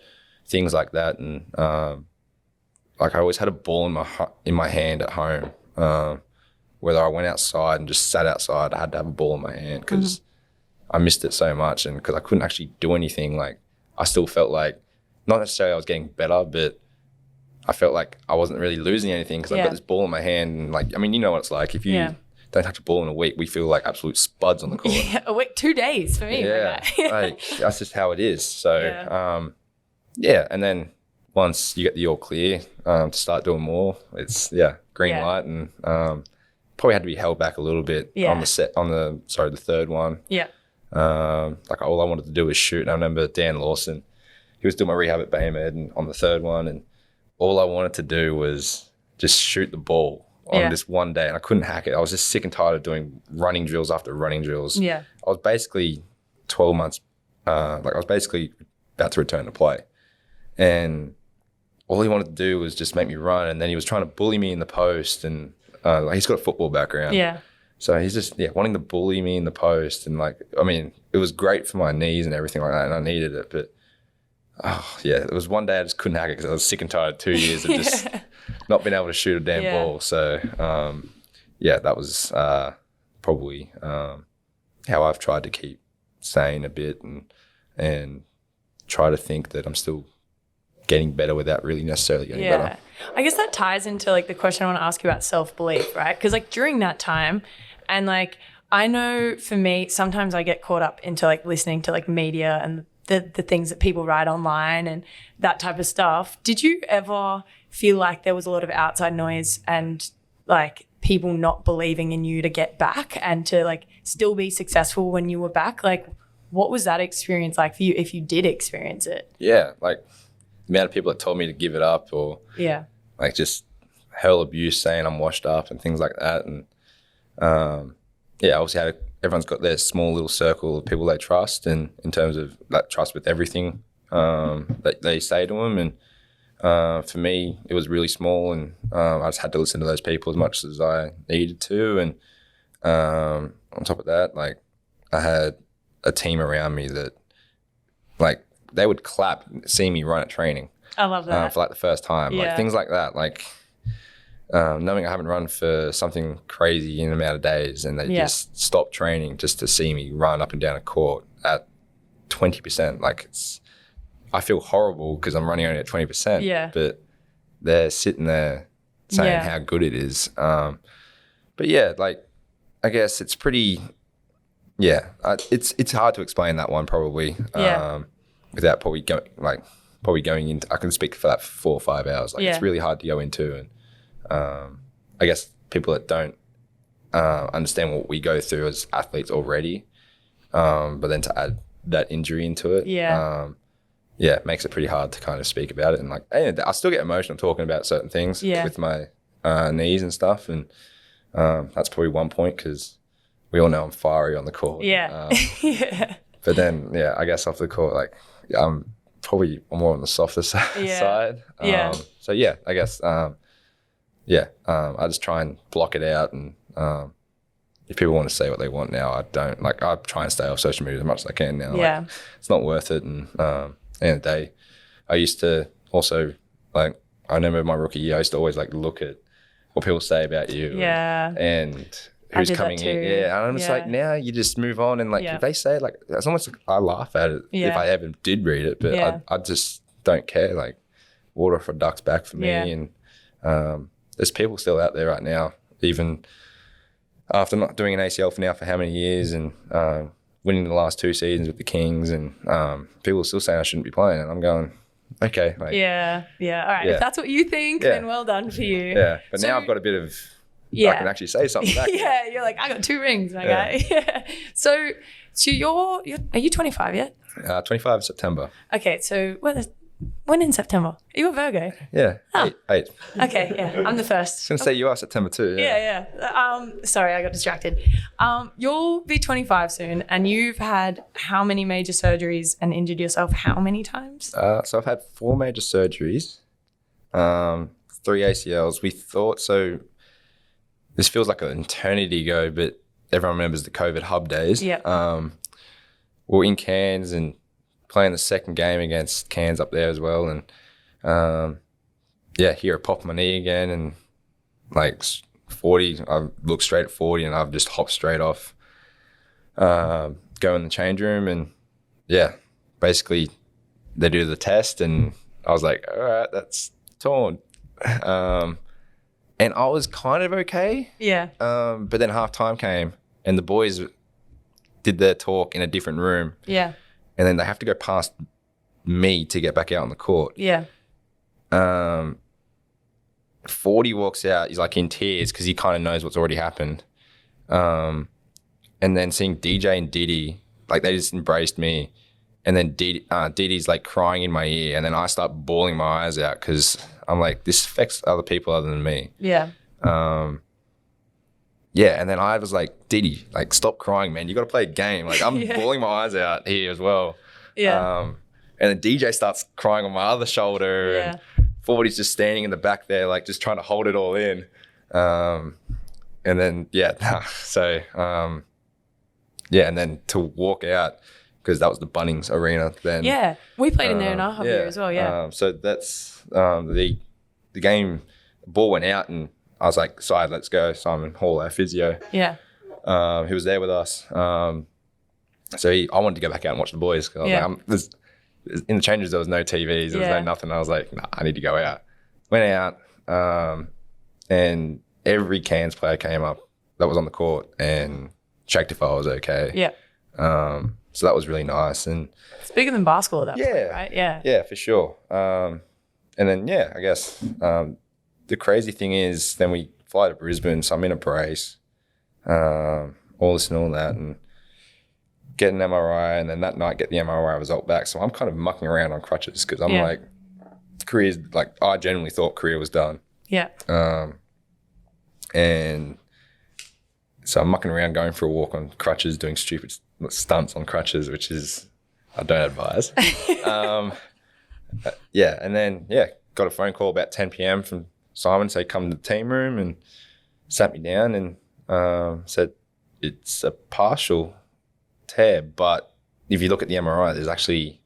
things like that. And like I always had a ball in my hand at home. Whether I went outside and just sat outside, I had to have a ball in my hand because I missed it so much, and because I couldn't actually do anything. Like I still felt like, not necessarily I was getting better, but I felt like I wasn't really losing anything because I've got this ball in my hand. And like, I mean, you know what it's like. If you don't touch a ball in a week, we feel like absolute spuds on the court. Yeah, a week, 2 days for me. Yeah, like, that's just how it is. So, and then once you get the all clear to start doing more, it's, green light. And probably had to be held back a little bit on the third one. Yeah. Like all I wanted to do was shoot. And I remember Dan Lawson, he was doing my rehab at Baymed and on the third one, and all I wanted to do was just shoot the ball on this one day, and I couldn't hack it. I was just sick and tired of doing running drills after running drills. Yeah. I was basically 12 months, I was basically about to return to play. And all he wanted to do was just make me run, and then he was trying to bully me in the post, and he's got a football background. Yeah. So he's just, wanting to bully me in the post, and like, I mean, it was great for my knees and everything like that, and I needed it, but it was one day I just couldn't hack it because I was sick and tired of 2 years of just not being able to shoot a damn ball. So, that was probably how I've tried to keep sane a bit and try to think that I'm still getting better without really necessarily getting better. I guess that ties into like the question I want to ask you about self-belief, right? Because like during that time, and like I know for me, sometimes I get caught up into like listening to like media and the things that people write online and that type of stuff. Did you ever feel like there was a lot of outside noise and like people not believing in you to get back and to like still be successful when you were back? Like what was that experience like for you if you did experience it? Yeah, like the amount of people that told me to give it up or like just hurl abuse saying I'm washed up and things like that. And obviously everyone's got their small little circle of people they trust, and in terms of that trust with everything that they say to them. And for me, it was really small, and I just had to listen to those people as much as I needed to. And on top of that, like I had a team around me that like they would clap seeing me run at training. I love that. For like the first time, like things like that, like knowing I haven't run for something crazy in an amount of days, and they just stop training just to see me run up and down a court at 20%. Like I feel horrible because I'm running only at 20%. Yeah. But they're sitting there saying how good it is. But like I guess it's pretty. It's hard to explain that one probably. Without probably going into. I can speak for that for 4 or 5 hours. Like it's really hard to go into, and I guess people that don't understand what we go through as athletes already, but then to add that injury into it, it makes it pretty hard to kind of speak about it. And like, I still get emotional talking about certain things with my knees and stuff, and that's probably one point because we all know I'm fiery on the court. But then, I guess off the court, like I'm probably more on the softer side. So I guess. I just try and block it out, and if people want to say what they want now, I don't. Like I try and stay off social media as much as I can now. Like, it's not worth it. And at the end of the day, I used to also like. I remember my rookie year, I used to always like look at what people say about you. And who's coming in. And I'm just like, now you just move on, and like if they say it, like it's almost like I laugh at it if I ever did read it, but I just don't care. Like water for ducks back for me, and there's people still out there right now, even after not doing an ACL for now for how many years and winning the last 2 seasons with the Kings, and people are still saying I shouldn't be playing, and I'm going, okay. Like, yeah. All right. Yeah. If that's what you think, then well done for you. Yeah. But So- now I've got a bit of, Yeah. I can actually say something back. Yeah, you're like, I got 2 rings, my guy. Yeah. So you're are you 25 yet? 25 September. Okay, so when in September? Are you a Virgo? Yeah. Ah. 8. Okay, yeah, I'm the I was first. going to say you are September too. Yeah. Sorry, I got distracted. You'll be 25 soon, and you've had how many major surgeries and injured yourself how many times? So I've had 4 major surgeries, 3 ACLs. We thought, so this feels like an eternity ago, but everyone remembers the COVID hub days. Yeah. We were in Cairns and playing the second game against Cairns up there as well. And here I popped my knee again, and like 40, I looked straight at 40 and I've just hopped straight off, go in the change room, and basically they do the test and I was like, all right, that's torn. And I was kind of okay. Yeah. But then half time came and the boys did their talk in a different room. Yeah. And then they have to go past me to get back out on the court. Yeah. 40 walks out. He's like in tears because he kind of knows what's already happened. And then seeing DJ and Diddy, like they just embraced me. And then Diddy's like crying in my ear. And then I start bawling my eyes out because I'm like, this affects other people other than me. Yeah. And then I was like, Diddy, like, stop crying, man. You got to play a game. Like, I'm bawling my eyes out here as well. Yeah. And then DJ starts crying on my other shoulder. Yeah. And 40's just standing in the back there, like, just trying to hold it all in. And then, and then to walk out, because that was the Bunnings Arena then. Yeah. We played in there in our hub year as well, yeah. So that's the game, the ball went out and I was like, side, let's go. Simon Hall, our physio. Yeah. He was there with us. I wanted to go back out and watch the boys. Cause I was like, in the changes, there was no TVs. There was no nothing. I was like, nah, I need to go out. Went out, and every Cairns player came up that was on the court and checked if I was okay. Yeah. So that was really nice. And it's bigger than basketball at that point, right? Yeah. Yeah, for sure. And then, I guess the crazy thing is then we fly to Brisbane, so I'm in a brace, all this and all that, and get an MRI, and then that night get the MRI result back. So I'm kind of mucking around on crutches because I'm like, career's like, I genuinely thought career was done. Yeah. And so I'm mucking around going for a walk on crutches, doing stupid stunts on crutches, which is, I don't advise. And then, got a phone call about 10 p.m. from Simon, say come to the team room, and sat me down and said it's a partial tear, but if you look at the MRI, there's actually,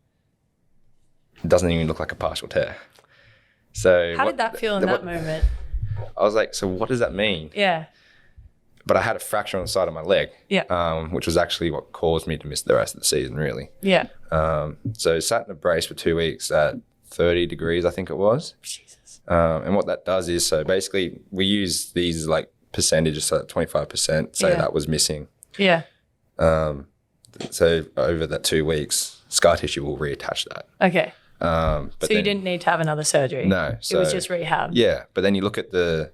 it doesn't even look like a partial tear. So how did that feel in that moment? I was like, so what does that mean? Yeah. But I had a fracture on the side of my leg, which was actually what caused me to miss the rest of the season, really. Yeah. So sat in a brace for 2 weeks at 30 degrees, I think it was. Jesus. And what that does is, so basically we use these like percentages, so 25%, say that was missing. Yeah. So over that 2 weeks, scar tissue will reattach that. Okay. But so you didn't need to have another surgery? No. So, it was just rehab? Yeah. But then you look at the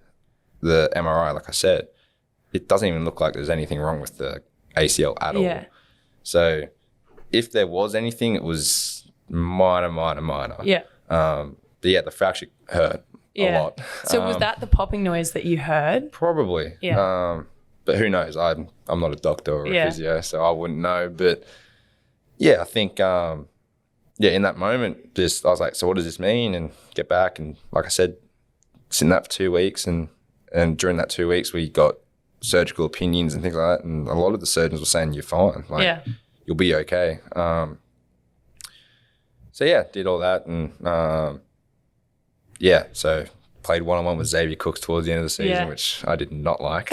MRI, like I said, it doesn't even look like there's anything wrong with the ACL at all. Yeah. So if there was anything, it was minor. Yeah. But the fracture hurt a lot. So was that the popping noise that you heard? Probably. Yeah. But who knows? I'm not a doctor or a physio, so I wouldn't know. But I think in that moment, just I was like, so what does this mean? And get back, and like I said, sit in that for 2 weeks, and during that 2 weeks we got surgical opinions and things like that, and a lot of the surgeons were saying you're fine, like you'll be okay. Did all that, and so played one-on-one with Xavier Cooks towards the end of the season, which I did not like.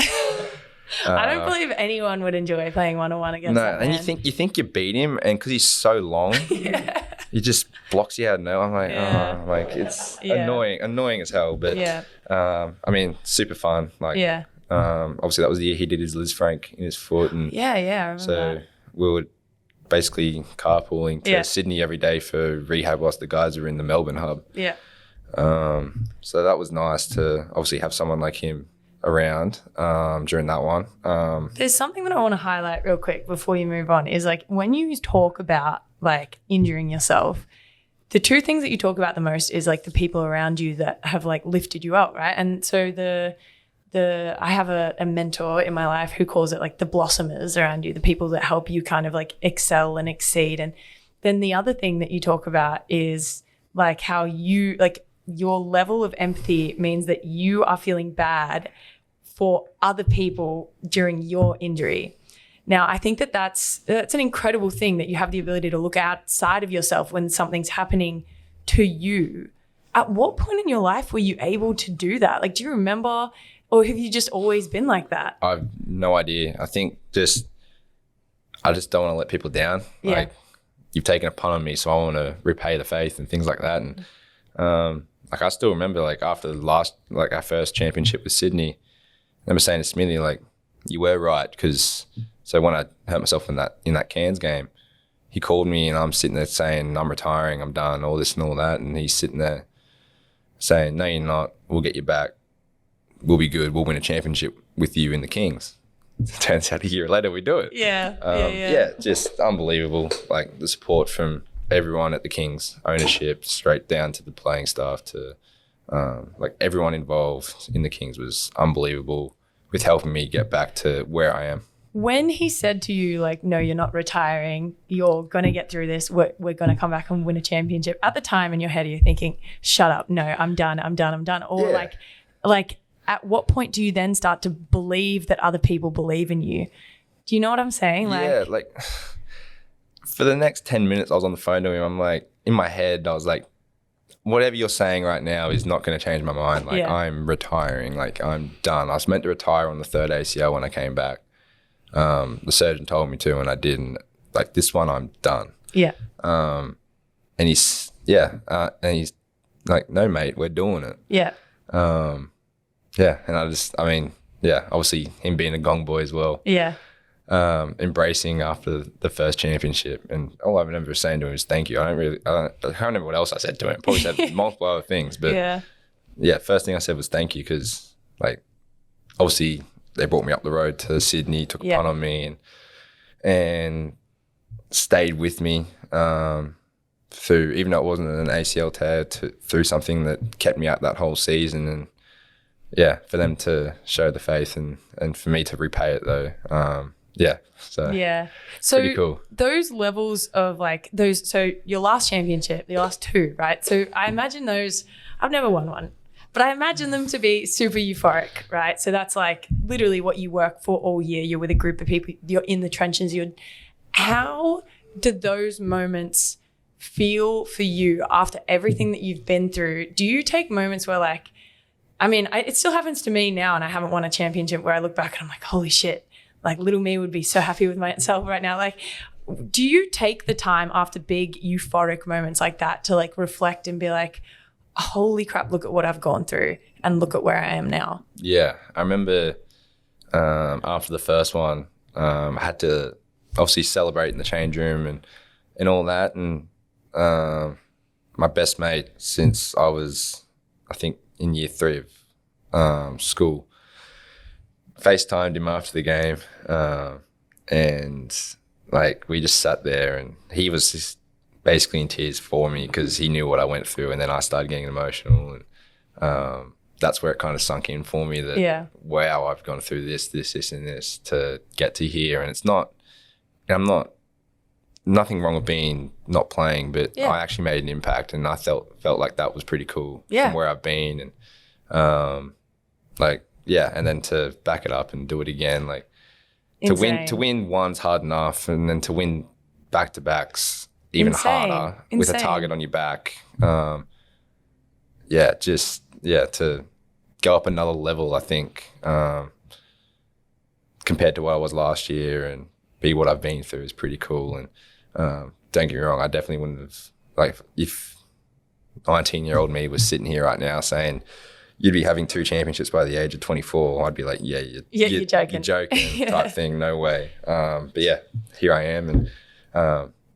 I don't believe anyone would enjoy playing one-on-one against that man. And you think you beat him, and because he's so long, he just blocks you out of nowhere. I'm like, it's annoying as hell. But I mean, super fun. Like, Obviously, that was the year he did his Liz Frank in his foot. And Yeah, I remember so that. we were basically carpooling to Yeah. Sydney every day for rehab whilst the guys were in the Melbourne hub. Yeah. So that was nice to obviously have someone like him around during that one. There's something that I want to highlight real quick before you move on is like when you talk about like injuring yourself, the two things that you talk about the most is like the people around you that have like lifted you up, right? And so I have a mentor in my life who calls it like the blossomers around you, the people that help you kind of like excel and exceed. And then the other thing that you talk about is like how you like your level of empathy means that you are feeling bad for other people during your injury. Now, I think that that's an incredible thing that you have the ability to look outside of yourself when something's happening to you. At what point in your life were you able to do that? Like, do you remember, or have you just always been like that? I've no idea. I think I just don't want to let people down. Yeah. Like, you've taken a punt on me, so I want to repay the faith and things like that. And like I still remember, like after our first championship with Sydney, I remember saying to Smithy, like, you were right, because so when I hurt myself in that Cairns game, he called me and I'm sitting there saying, I'm retiring, I'm done, all this and all that. And he's sitting there saying, no, you're not. We'll get you back. We'll be good. We'll win a championship with you in the Kings. Turns out a year later we do it. Yeah. Just unbelievable. Like the support from everyone at the Kings, ownership, straight down to the playing staff, to like everyone involved in the Kings was unbelievable with helping me get back to where I am. When he said to you, like, no, you're not retiring, you're going to get through this, we're going to come back and win a championship, at the time in your head, you're thinking, shut up, no, I'm done. Or Yeah. like at what point do you then start to believe that other people believe in you? Do you know what I'm saying? Like for the next 10 minutes I was on the phone to him, I'm like, in my head, I was like, whatever you're saying right now is not going to change my mind. Like, Yeah. I'm retiring. Like, I'm done. I was meant to retire on the third ACL when I came back. The surgeon told me to, and I didn't. Like, this one, I'm done. Yeah. And he's like, no, mate, we're doing it. Yeah. And obviously him being a Gong boy as well. Yeah. Embracing after the first championship, and all I remember saying to him was thank you. I can't remember what else I said to him. Probably said multiple other things, but yeah, first thing I said was thank you, because like obviously they brought me up the road to Sydney, took a punt on me, and stayed with me through, even though it wasn't an ACL tear, through something that kept me out that whole season. And yeah, for them to show the faith and for me to repay it though. So pretty cool. Those levels of like those, so your last championship, your last two, right? So I imagine those, I've never won one, but I imagine them to be super euphoric, right? So that's like literally what you work for all year. You're with a group of people, you're in the trenches. How do those moments feel for you after everything that you've been through? Do you take moments where like, I mean, it still happens to me now, and I haven't won a championship, where I look back and I'm like, holy shit, like little me would be so happy with myself right now. Like, do you take the time after big euphoric moments like that to like reflect and be like, holy crap, look at what I've gone through and look at where I am now? Yeah. I remember after the first one, I had to obviously celebrate in the change room and all that. And my best mate since I was, I think, in year 3 of school, FaceTimed him after the game, and like we just sat there, and he was just basically in tears for me because he knew what I went through, and then I started getting emotional, and that's where it kind of sunk in for me that wow, I've gone through this and this to get to here. And it's not, I'm not, nothing wrong with being not playing, but I actually made an impact, and I felt like that was pretty cool from where I've been. And and then to back it up and do it again, like to win one's hard enough, and then to win back-to-backs even harder with a target on your back. To go up another level, I think, compared to what I was last year, and be what I've been through is pretty cool. And don't get me wrong, I definitely wouldn't have, like, if 19-year-old me was sitting here right now saying, you'd be having 2 championships by the age of 24. I'd be like, yeah, you're joking. You're joking type thing. No way. But yeah, here I am. And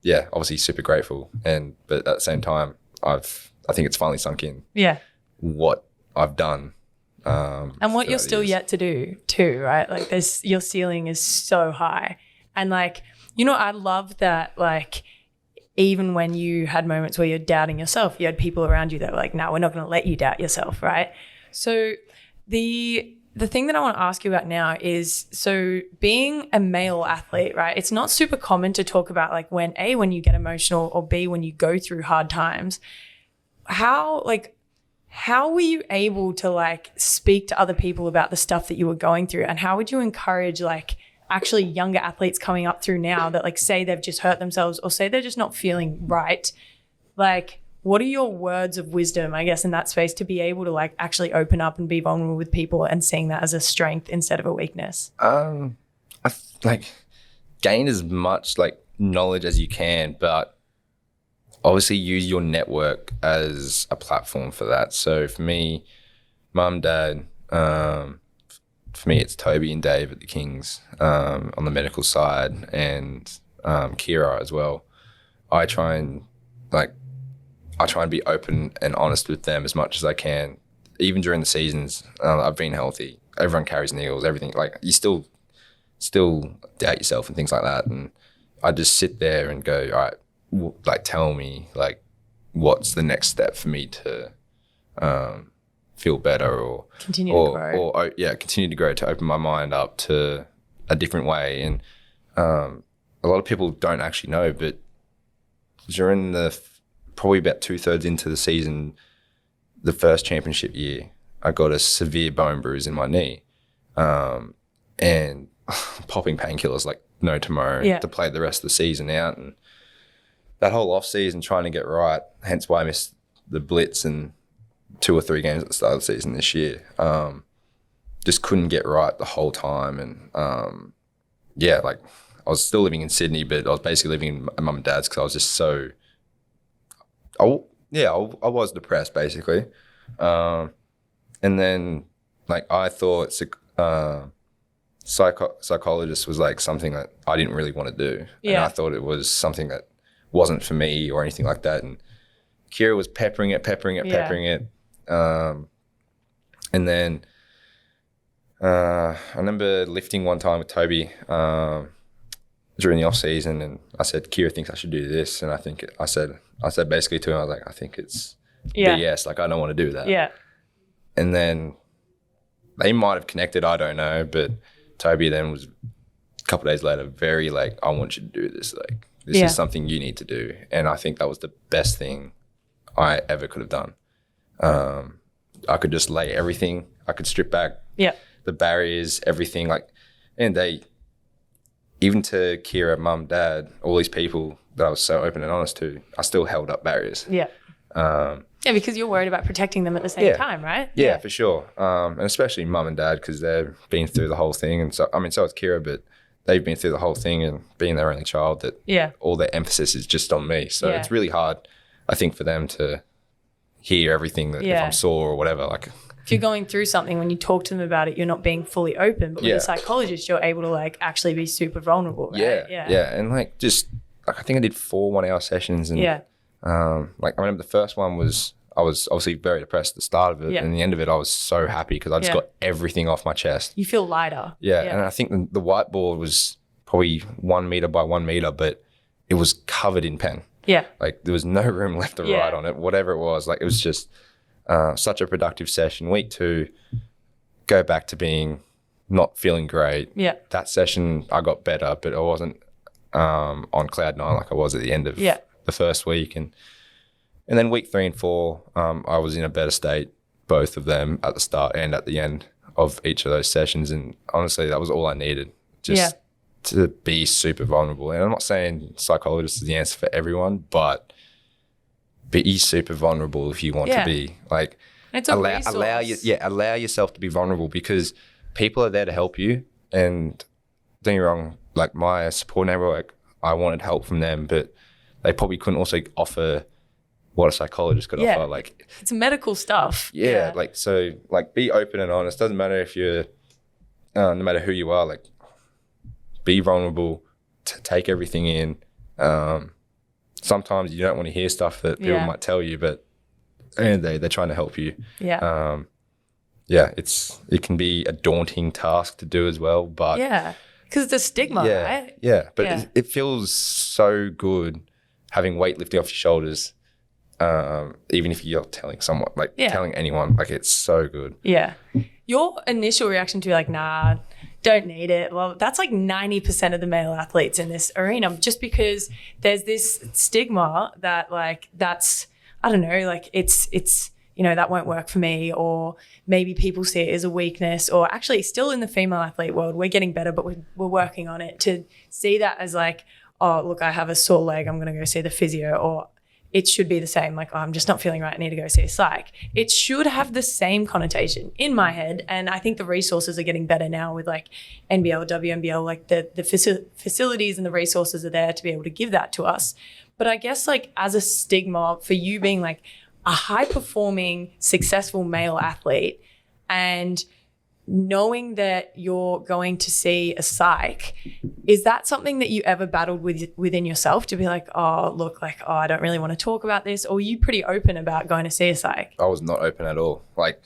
yeah, obviously super grateful. But at the same time, I think it's finally sunk in. Yeah. What I've done. And what you're still yet to do too, right? Like your ceiling is so high. And like, I love that, like, even when you had moments where you're doubting yourself, you had people around you that were like, no, we're not going to let you doubt yourself, right? So the thing that I want to ask you about now is, so being a male athlete, right? It's not super common to talk about like when you get emotional, or B, when you go through hard times. How were you able to like speak to other people about the stuff that you were going through? And how would you encourage like actually younger athletes coming up through now that like say they've just hurt themselves, or say they're just not feeling right? Like, what are your words of wisdom, I guess, in that space to be able to like actually open up and be vulnerable with people and seeing that as a strength instead of a weakness? Like gain as much like knowledge as you can, but obviously use your network as a platform for that. So for me, mum, dad, for me, it's Toby and Dave at the Kings on the medical side, and Kira as well. I try and be open and honest with them as much as I can. Even during the seasons, I've been healthy. Everyone carries needles, everything. Like, you still doubt yourself and things like that. And I just sit there and go, all right, like, tell me, like, what's the next step for me to feel better or continue to grow. Or continue to grow, to open my mind up to a different way. And a lot of people don't actually know, but during probably about 2/3 into the season, the first championship year, I got a severe bone bruise in my knee, and popping painkillers like no tomorrow to play the rest of the season out. And that whole off season trying to get right, hence why I missed the Blitz and 2 or 3 games at the start of the season this year. Just couldn't get right the whole time. And like, I was still living in Sydney, but I was basically living in my mum and dad's because I was just so, I was depressed basically. And then like I thought psychologist was like something that I didn't really want to do. And I thought it was something that wasn't for me or anything like that. And Kira was peppering it. And then I remember lifting one time with Toby during the off season, and I said, Kira thinks I should do this. And I said basically to him, I was like, I think it's BS. Like, I don't want to do that. Yeah. And then they might have connected, I don't know. But Toby then was a couple of days later very like, I want you to do this. Like, this is something you need to do. And I think that was the best thing I ever could have done. I could just lay everything. I could strip back the barriers, everything. Like, and even to Kira, mum, dad, all these people that I was so open and honest to, I still held up barriers. Yeah. Because you're worried about protecting them at the same time, right? Yeah, for sure. And especially mum and dad, because they've been through the whole thing. And so has Kira, but they've been through the whole thing, and being their only child, that all their emphasis is just on me. So it's really hard, I think, for them to hear everything that if I'm sore or whatever. Like, if you're going through something, when you talk to them about it, you're not being fully open. But with a psychologist, you're able to like actually be super vulnerable, right? Yeah. And like, just like, I think I did 4 1-hour sessions, and like, I remember the first one I was obviously very depressed at the start of it, and the end of it, I was so happy because I just got everything off my chest. You feel lighter. Yeah. And I think the whiteboard was probably 1 meter by 1 meter, but it was covered in pen. Yeah. Like, there was no room left to write on it, whatever it was. Like, it was just such a productive session. Week 2, go back to being not feeling great. Yeah. That session, I got better, but I wasn't on cloud 9 like I was at the end of the first week. And then week 3 and 4, I was in a better state, both of them, at the start and at the end of each of those sessions. And honestly, that was all I needed, just to be super vulnerable. And I'm not saying psychologist is the answer for everyone, but be super vulnerable if you want to be. Like, it's a resource. allow yourself to be vulnerable, because people are there to help you. And don't get me wrong, like, my support network, I wanted help from them, but they probably couldn't also offer what a psychologist could offer. Like, it's medical stuff. Yeah. Like, so like be open and honest. Doesn't matter if you're, no matter who you are, like be vulnerable, take everything in. Sometimes you don't want to hear stuff that people might tell you, but at the end of the day, they're trying to help you. Yeah. It can be a daunting task to do as well, but because it's a stigma, right? Yeah, but it feels so good having weight lifting off your shoulders, even if you're telling someone, like telling anyone, like it's so good. Yeah. Your initial reaction to be like, nah, don't need it. Well, that's like 90% of the male athletes in this arena, just because there's this stigma that like, that's, I don't know, like it's, you know, that won't work for me, or maybe people see it as a weakness, or actually still in the female athlete world, we're getting better, but we're working on it, to see that as like, oh, look, I have a sore leg, I'm going to go see the physio, or it should be the same, like, oh, I'm just not feeling right, I need to go see a psych. It should have the same connotation in my head, and I think the resources are getting better now with like NBL, WNBL, like the facilities and the resources are there to be able to give that to us. But I guess like as a stigma for you being like a high-performing, successful male athlete, and knowing that you're going to see a psych, is that something that you ever battled within yourself, to be like, oh, look, like, oh, I don't really want to talk about this? Or were you pretty open about going to see a psych? I was not open at all. Like,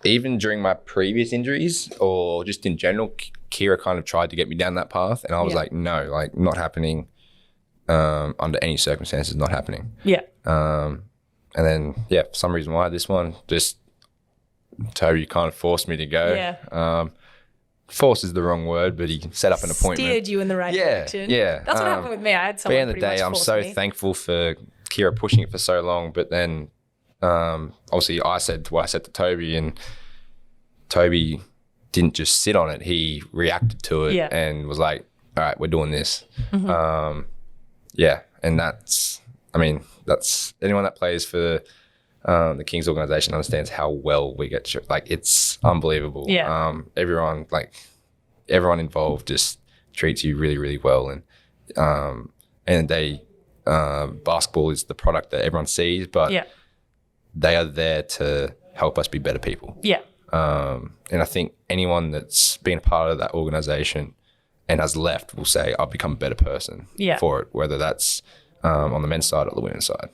even during my previous injuries, or just in general, Kira kind of tried to get me down that path, and I was like, no, like, not happening. Under any circumstances, not happening. Yeah. And then, for some reason why this one, just Toby kind of forced me to go. Yeah. Force is the wrong word, but he set up an appointment. Steered you in the right direction. Yeah. That's what happened with me. I had someone at the end of the day, I'm so thankful for Kira pushing it for so long. But then, obviously, I said what I said to Toby, and Toby didn't just sit on it. He reacted to it and was like, all right, we're doing this. Mm-hmm. And that's anyone that plays for the Kings organization understands how well we get like, it's unbelievable. Everyone involved just treats you really, really well, and basketball is the product that everyone sees, but they are there to help us be better people. And I think anyone that's been a part of that organization and has left will say, I've become a better person for it, whether that's on the men's side or the women's side.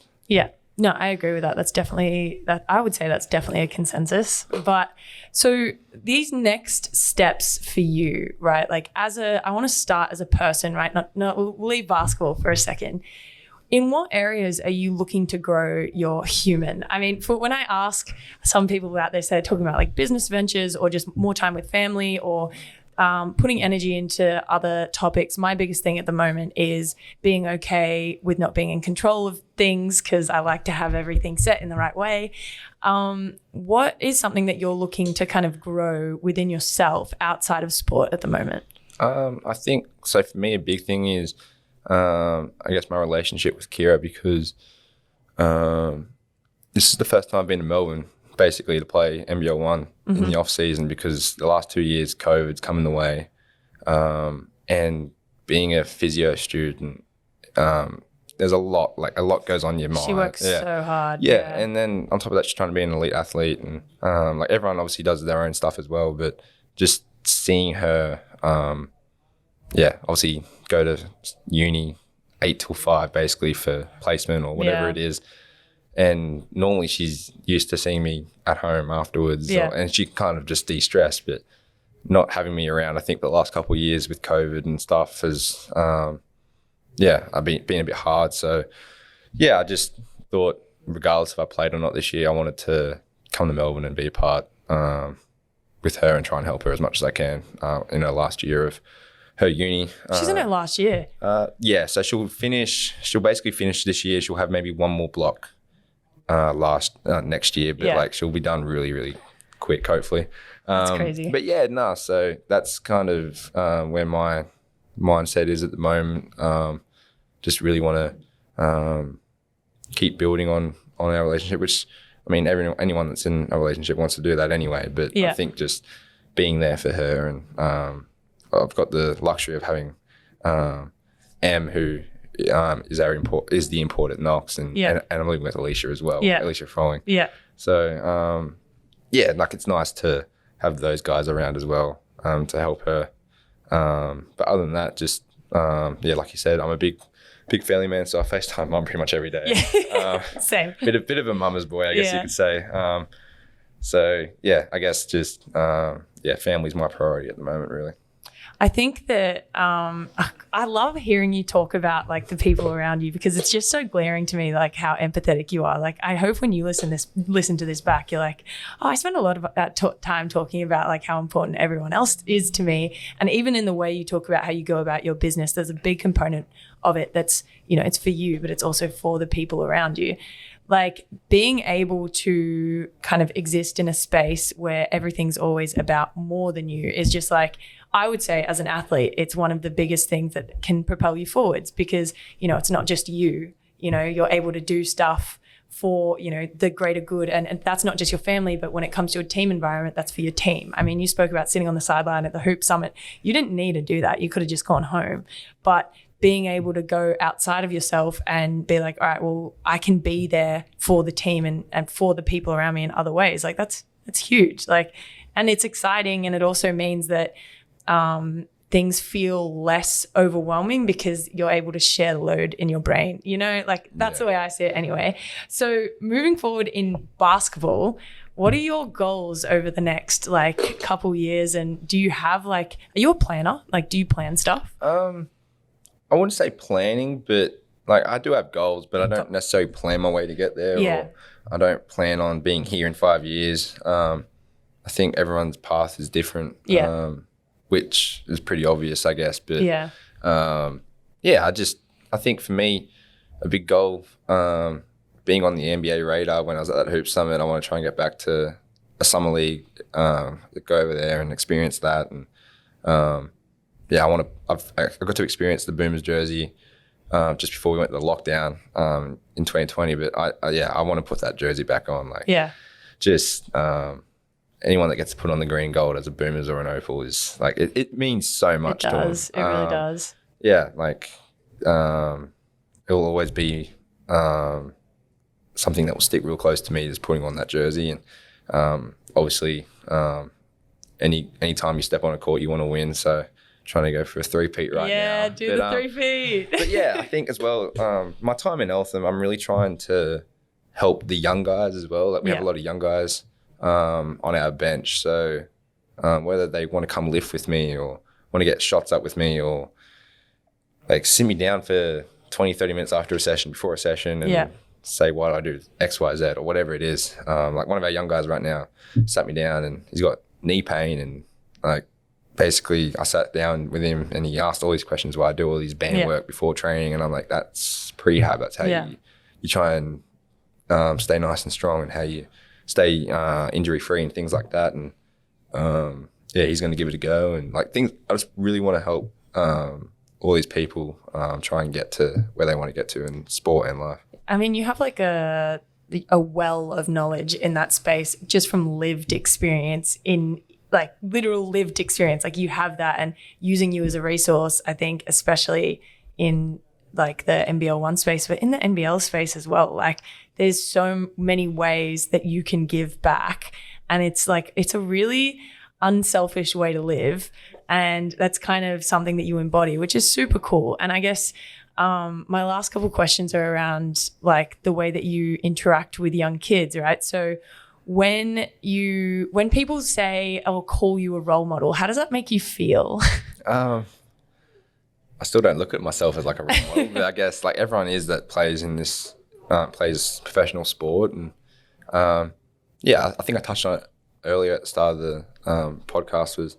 No, I agree with that. That's definitely that. I would say that's definitely a consensus. But so these next steps for you, right? Like I want to start as a person, right? We'll leave basketball for a second. In what areas are you looking to grow your human? I mean, for when I ask some people out there, say they're talking about like business ventures or just more time with family, or putting energy into other topics. My biggest thing at the moment is being okay with not being in control of things, because I like to have everything set in the right way. What is something that you're looking to kind of grow within yourself outside of sport at the moment? I think, so for me, a big thing is, I guess, my relationship with Kira, because this is the first time I've been to Melbourne basically to play NBL 1 in the off season, because the last 2 years COVID's come in the way, and being a physio student, there's a lot goes on in your mind. She works so hard. And then on top of that, she's trying to be an elite athlete, and like everyone obviously does their own stuff as well, but just seeing her obviously go to uni 8 till 5 basically for placement or whatever it is. And normally she's used to seeing me at home afterwards, and she kind of just de-stress, but not having me around, I think the last couple of years with COVID and stuff has, I've been a bit hard. So I just thought, regardless if I played or not this year, I wanted to come to Melbourne and be a part with her and try and help her as much as I can in her last year of her uni. She's in her last year. So she'll basically finish this year. She'll have maybe one more block next year, but like she'll be done really, really quick, hopefully. That's crazy. But so that's kind of where my mindset is at the moment. Just really want to keep building on our relationship, which, I mean, anyone that's in a relationship wants to do that anyway, but I think just being there for her, and I've got the luxury of having Em, who is the important knocks, and I'm living with Alicia as well. Alicia Froling. So like it's nice to have those guys around as well to help her. But other than that, just like you said, I'm a big family man, so I FaceTime mum pretty much every day. Same. Bit of a mama's boy, I guess you could say. So I guess just family's my priority at the moment, really. I think that I love hearing you talk about like the people around you, because it's just so glaring to me like how empathetic you are. Like I hope when you listen to this back, you're like, oh, I spend a lot of that time talking about like how important everyone else is to me. And even in the way you talk about how you go about your business, there's a big component of it that's, it's for you, but it's also for the people around you. Like being able to kind of exist in a space where everything's always about more than you is just like, I would say as an athlete, it's one of the biggest things that can propel you forwards, because, it's not just you, you're able to do stuff for, the greater good. And that's not just your family, but when it comes to a team environment, that's for your team. I mean, you spoke about sitting on the sideline at the Hoop Summit. You didn't need to do that. You could have just gone home. But being able to go outside of yourself and be like, all right, well, I can be there for the team and for the people around me in other ways. Like that's huge. Like, and it's exciting. And it also means that things feel less overwhelming because you're able to share the load in your brain, like that's the way I see it anyway. So moving forward in basketball, what are your goals over the next like couple years? And do you have are you a planner? Like, do you plan stuff? I wouldn't say planning, but like I do have goals, but I don't necessarily plan my way to get there. Or I don't plan on being here in 5 years. I think everyone's path is different, which is pretty obvious, I guess. But I think for me, a big goal, being on the NBA radar when I was at that Hoop Summit, I want to try and get back to a summer league, go over there and experience that. And I got to experience the Boomers jersey just before we went to the lockdown in 2020. But I want to put that jersey back on. Anyone that gets to put on the green and gold as a Boomers or an Opal is like it means so much to them. It really does. Yeah, like it will always be something that will stick real close to me is putting on that jersey. And obviously, any time you step on a court, you want to win. So trying to go for a three-peat right now. Yeah, do the three-peat. But I think as well, my time in Eltham, I'm really trying to help the young guys as well. Like we have a lot of young guys on our bench. So whether they want to come lift with me or want to get shots up with me or like sit me down for 20, 30 minutes after a session, before a session and say why do I do X, Y, Z or whatever it is. Like one of our young guys right now sat me down and he's got knee pain and like basically I sat down with him and he asked all these questions why I do all these band work before training, and I'm like, that's prehab. That's how you try and stay nice and strong and how you stay injury free and things like that. And he's going to give it a go and like things. I just really want to help all these people try and get to where they want to get to in sport and life. I mean, you have like a well of knowledge in that space just from lived experience in like literal lived experience. Like you have that, and using you as a resource, I think, especially in like the NBL 1 space, but in the NBL space as well, like there's so many ways that you can give back. And it's like, it's a really unselfish way to live. And that's kind of something that you embody, which is super cool. And I guess my last couple of questions are around like the way that you interact with young kids, right? So when people say or call you a role model, how does that make you feel? I still don't look at myself as like a role model, but I guess like everyone is that plays in this, plays professional sport. And I think I touched on it earlier at the start of the podcast was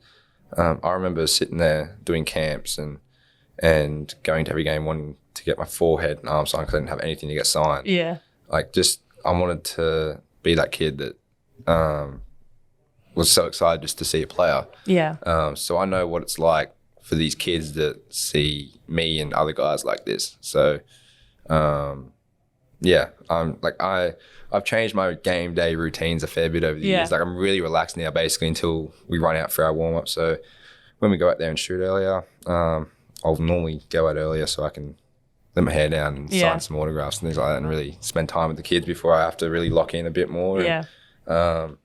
I remember sitting there doing camps and going to every game wanting to get my forehead and arm signed because I didn't have anything to get signed. Yeah. Like just I wanted to be that kid that was so excited just to see a player. Yeah. So I know what it's like for these kids that see me and other guys like this. So I'm like I've changed my game day routines a fair bit over the years. Like I'm really relaxed now basically until we run out for our warm up. So when we go out there and shoot earlier, I'll normally go out earlier so I can let my hair down and sign some autographs and things like that, and really spend time with the kids before I have to really lock in a bit more. Yeah. And,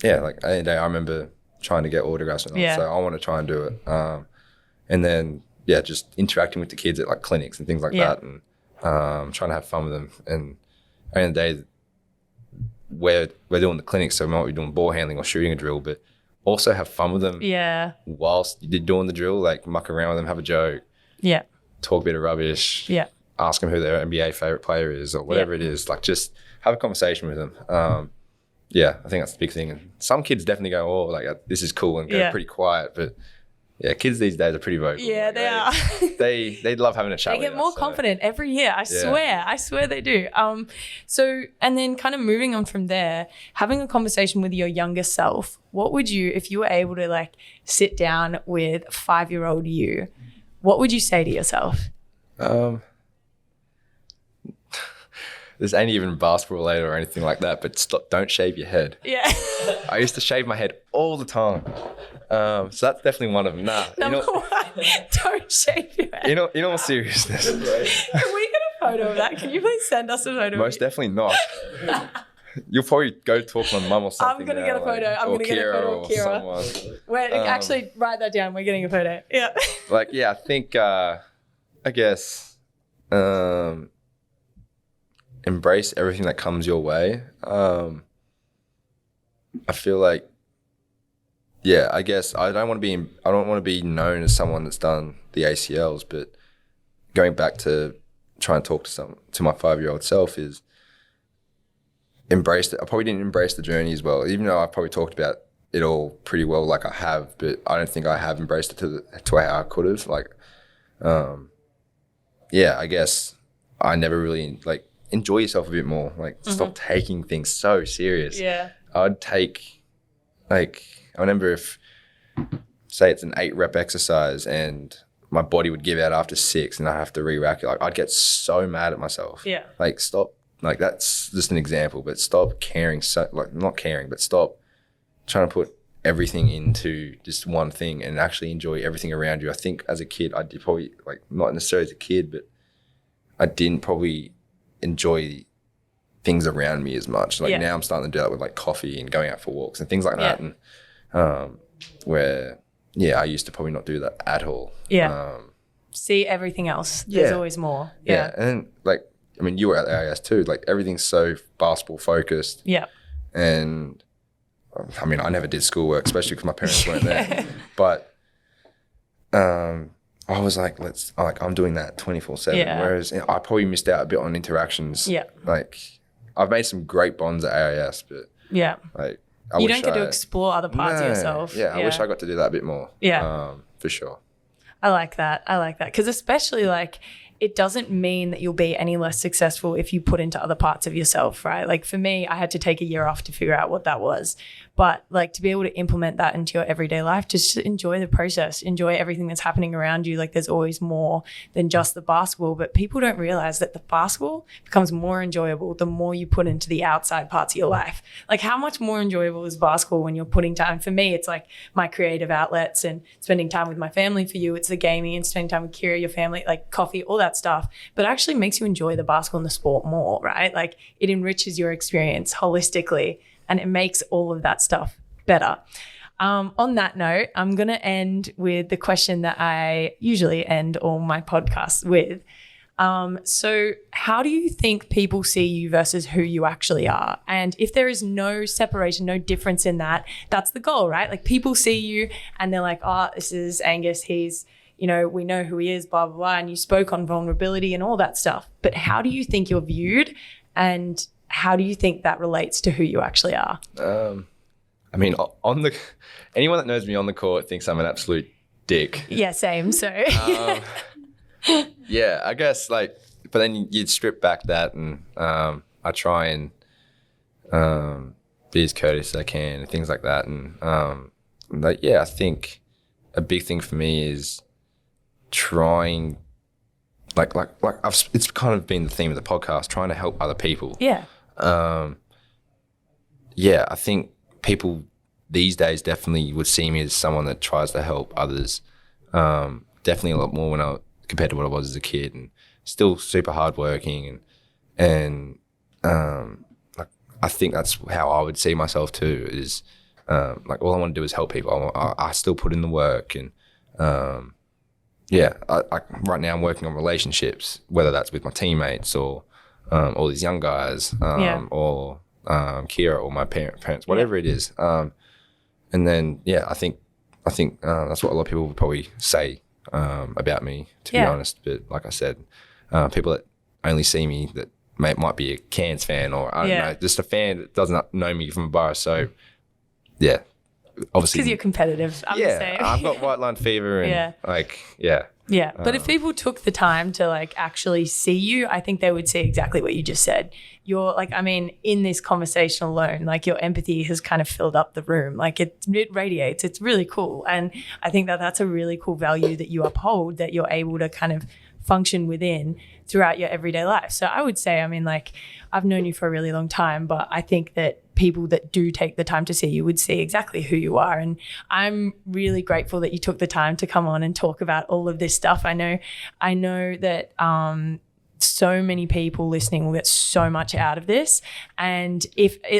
like at the end of the day, I remember trying to get autographs and all, so I want to try and do it. And then, just interacting with the kids at like clinics and things like that, and trying to have fun with them. And at the end of the day, we're doing the clinics, so we might be doing ball handling or shooting a drill, but also have fun with them. Yeah. Whilst you're doing the drill, like muck around with them, have a joke. Yeah. Talk a bit of rubbish. Yeah. Ask them who their NBA favorite player is or whatever it is. Like just have a conversation with them. I think that's the big thing. And some kids definitely go, oh, like this is cool, and go pretty quiet. But kids these days are pretty vocal. Yeah, like, they are. they love having a chat with you. They get more confident every year. I swear they do. So, and then kind of moving on from there, having a conversation with your younger self, what would you, if you were able to like sit down with 5-year-old you, what would you say to yourself? This ain't even basketball related or anything like that, but don't shave your head. Yeah. I used to shave my head all the time. So that's definitely one of them. Number one, don't shave your head. In all seriousness. Can we get a photo of that? Can you please send us a photo? Most definitely not. You'll probably go talk to my mum or something. I'm going to get a photo. I'm going to get a photo of Kira. Actually, write that down. We're getting a photo. Yeah. I think, I guess, embrace everything that comes your way. I feel like, I guess I don't want to be known as someone that's done the ACLs, but going back to try and talk to my 5-year-old self is embrace it. I probably didn't embrace the journey as well, even though I probably talked about it all pretty well, like I have, but I don't think I have embraced it to how I could have. Like, I guess I never really enjoy yourself a bit more. Like, stop taking things so serious. Yeah. I'd take, I remember say it's an 8-rep exercise and my body would give out after 6 and I'd have to re-rack it. Like, I'd get so mad at myself. Yeah. Stop. That's just an example, but stop caring not caring, but stop trying to put everything into just one thing and actually enjoy everything around you. I think as a kid, I did probably, not necessarily as a kid, but I didn't probably enjoy things around me as much. Now I'm starting to do that with coffee and going out for walks and things like that. And where I used to probably not do that at all. See everything else. There's always more. And you were at the AIS too. Everything's so basketball focused. And I never did schoolwork, especially because my parents weren't there. But I was I'm doing that 24/7. Whereas I probably missed out a bit on interactions. I've made some great bonds at AIS, but you don't get to explore other parts of yourself. I wish I got to do that a bit more. For sure. I like that. Because especially it doesn't mean that you'll be any less successful if you put into other parts of yourself, right? For me, I had to take a year off to figure out what that was. But to be able to implement that into your everyday life, just enjoy the process, enjoy everything that's happening around you. There's always more than just the basketball, but people don't realize that the basketball becomes more enjoyable the more you put into the outside parts of your life. How much more enjoyable is basketball when you're putting time? For me, it's my creative outlets and spending time with my family. For you, it's the gaming and spending time with Kira, your family, coffee, all that stuff. But it actually makes you enjoy the basketball and the sport more, right? It enriches your experience holistically and it makes all of that stuff better. On that note, I'm going to end with the question that I usually end all my podcasts with. So how do you think people see you versus who you actually are? And if there is no separation, no difference in that, that's the goal, right? People see you and they're like, oh, this is Angus. He's, we know who he is, blah, blah, blah. And you spoke on vulnerability and all that stuff. But how do you think you're viewed? And how do you think that relates to who you actually are? Anyone that knows me on the court thinks I'm an absolute dick. Yeah, same. So I guess but then you'd strip back that and I try and be as courteous as I can and things like that. And I think a big thing for me is trying it's kind of been the theme of the podcast, trying to help other people. I think people these days definitely would see me as someone that tries to help others. Definitely a lot more when I compared to what I was as a kid, and still super hardworking, and like I think that's how I would see myself too. Is like all I want to do is help people. I still put in the work, and right now I'm working on relationships, whether that's with my teammates or all these young guys, or Kira or my parents, whatever it is. And then I think that's what a lot of people would probably say about me, to be honest. But like I said, people that only see me that might be a Cairns fan, or I don't know, just a fan that doesn't know me from a bar. So obviously because you're competitive. I'm the same. I've got white line fever, and but if people took the time to like actually see you, I think they would see exactly what you just said. You're like, I mean, in this conversation alone, like your empathy has kind of filled up the room. Like it radiates. It's really cool. And I think that that's a really cool value that you uphold, that you're able to kind of function within throughout your everyday life. So I would say, I mean, like I've known you for a really long time, but I think that people that do take the time to see you would see exactly who you are. And I'm really grateful that you took the time to come on and talk about all of this stuff. I know that so many people listening will get so much out of this. And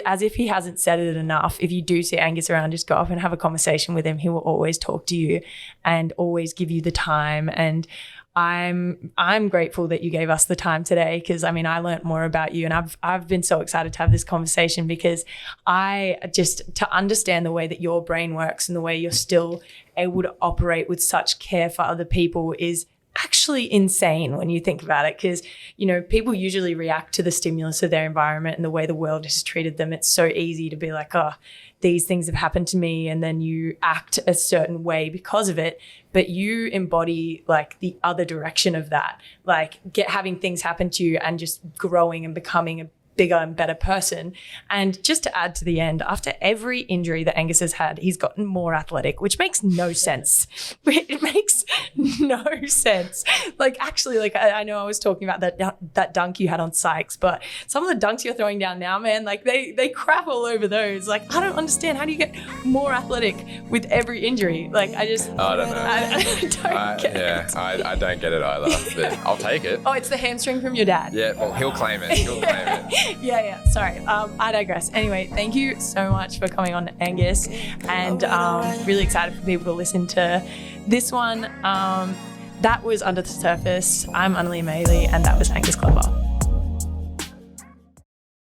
as if he hasn't said it enough, if you do see Angus around, just go up and have a conversation with him. He will always talk to you and always give you the time. And I'm grateful that you gave us the time today, because I mean, I learned more about you, and I've been so excited to have this conversation, because to understand the way that your brain works and the way you're still able to operate with such care for other people is actually insane when you think about it. Because, you know, people usually react to the stimulus of their environment and the way the world has treated them. It's so easy to be like, oh, these things have happened to me, and then you act a certain way because of it. But you embody like the other direction of that, like having things happen to you and just growing and becoming a bigger and better person. And just to add to the end, after every injury that Angus has had, he's gotten more athletic, which makes no sense. It makes no sense. Like actually, like I know I was talking about that dunk you had on Sykes, but some of the dunks you're throwing down now, man, like they crap all over those. Like I don't understand, how do you get more athletic with every injury? Like I don't know. I don't get it. I don't get it either, but I'll take it. Oh, it's the hamstring from your dad. Yeah, well, he'll claim it. Yeah. Sorry. I digress. Anyway, thank you so much for coming on, Angus, and really excited for people to listen to this one. That was Under the Surface. I'm Anneli Maley, and that was Angus Glover.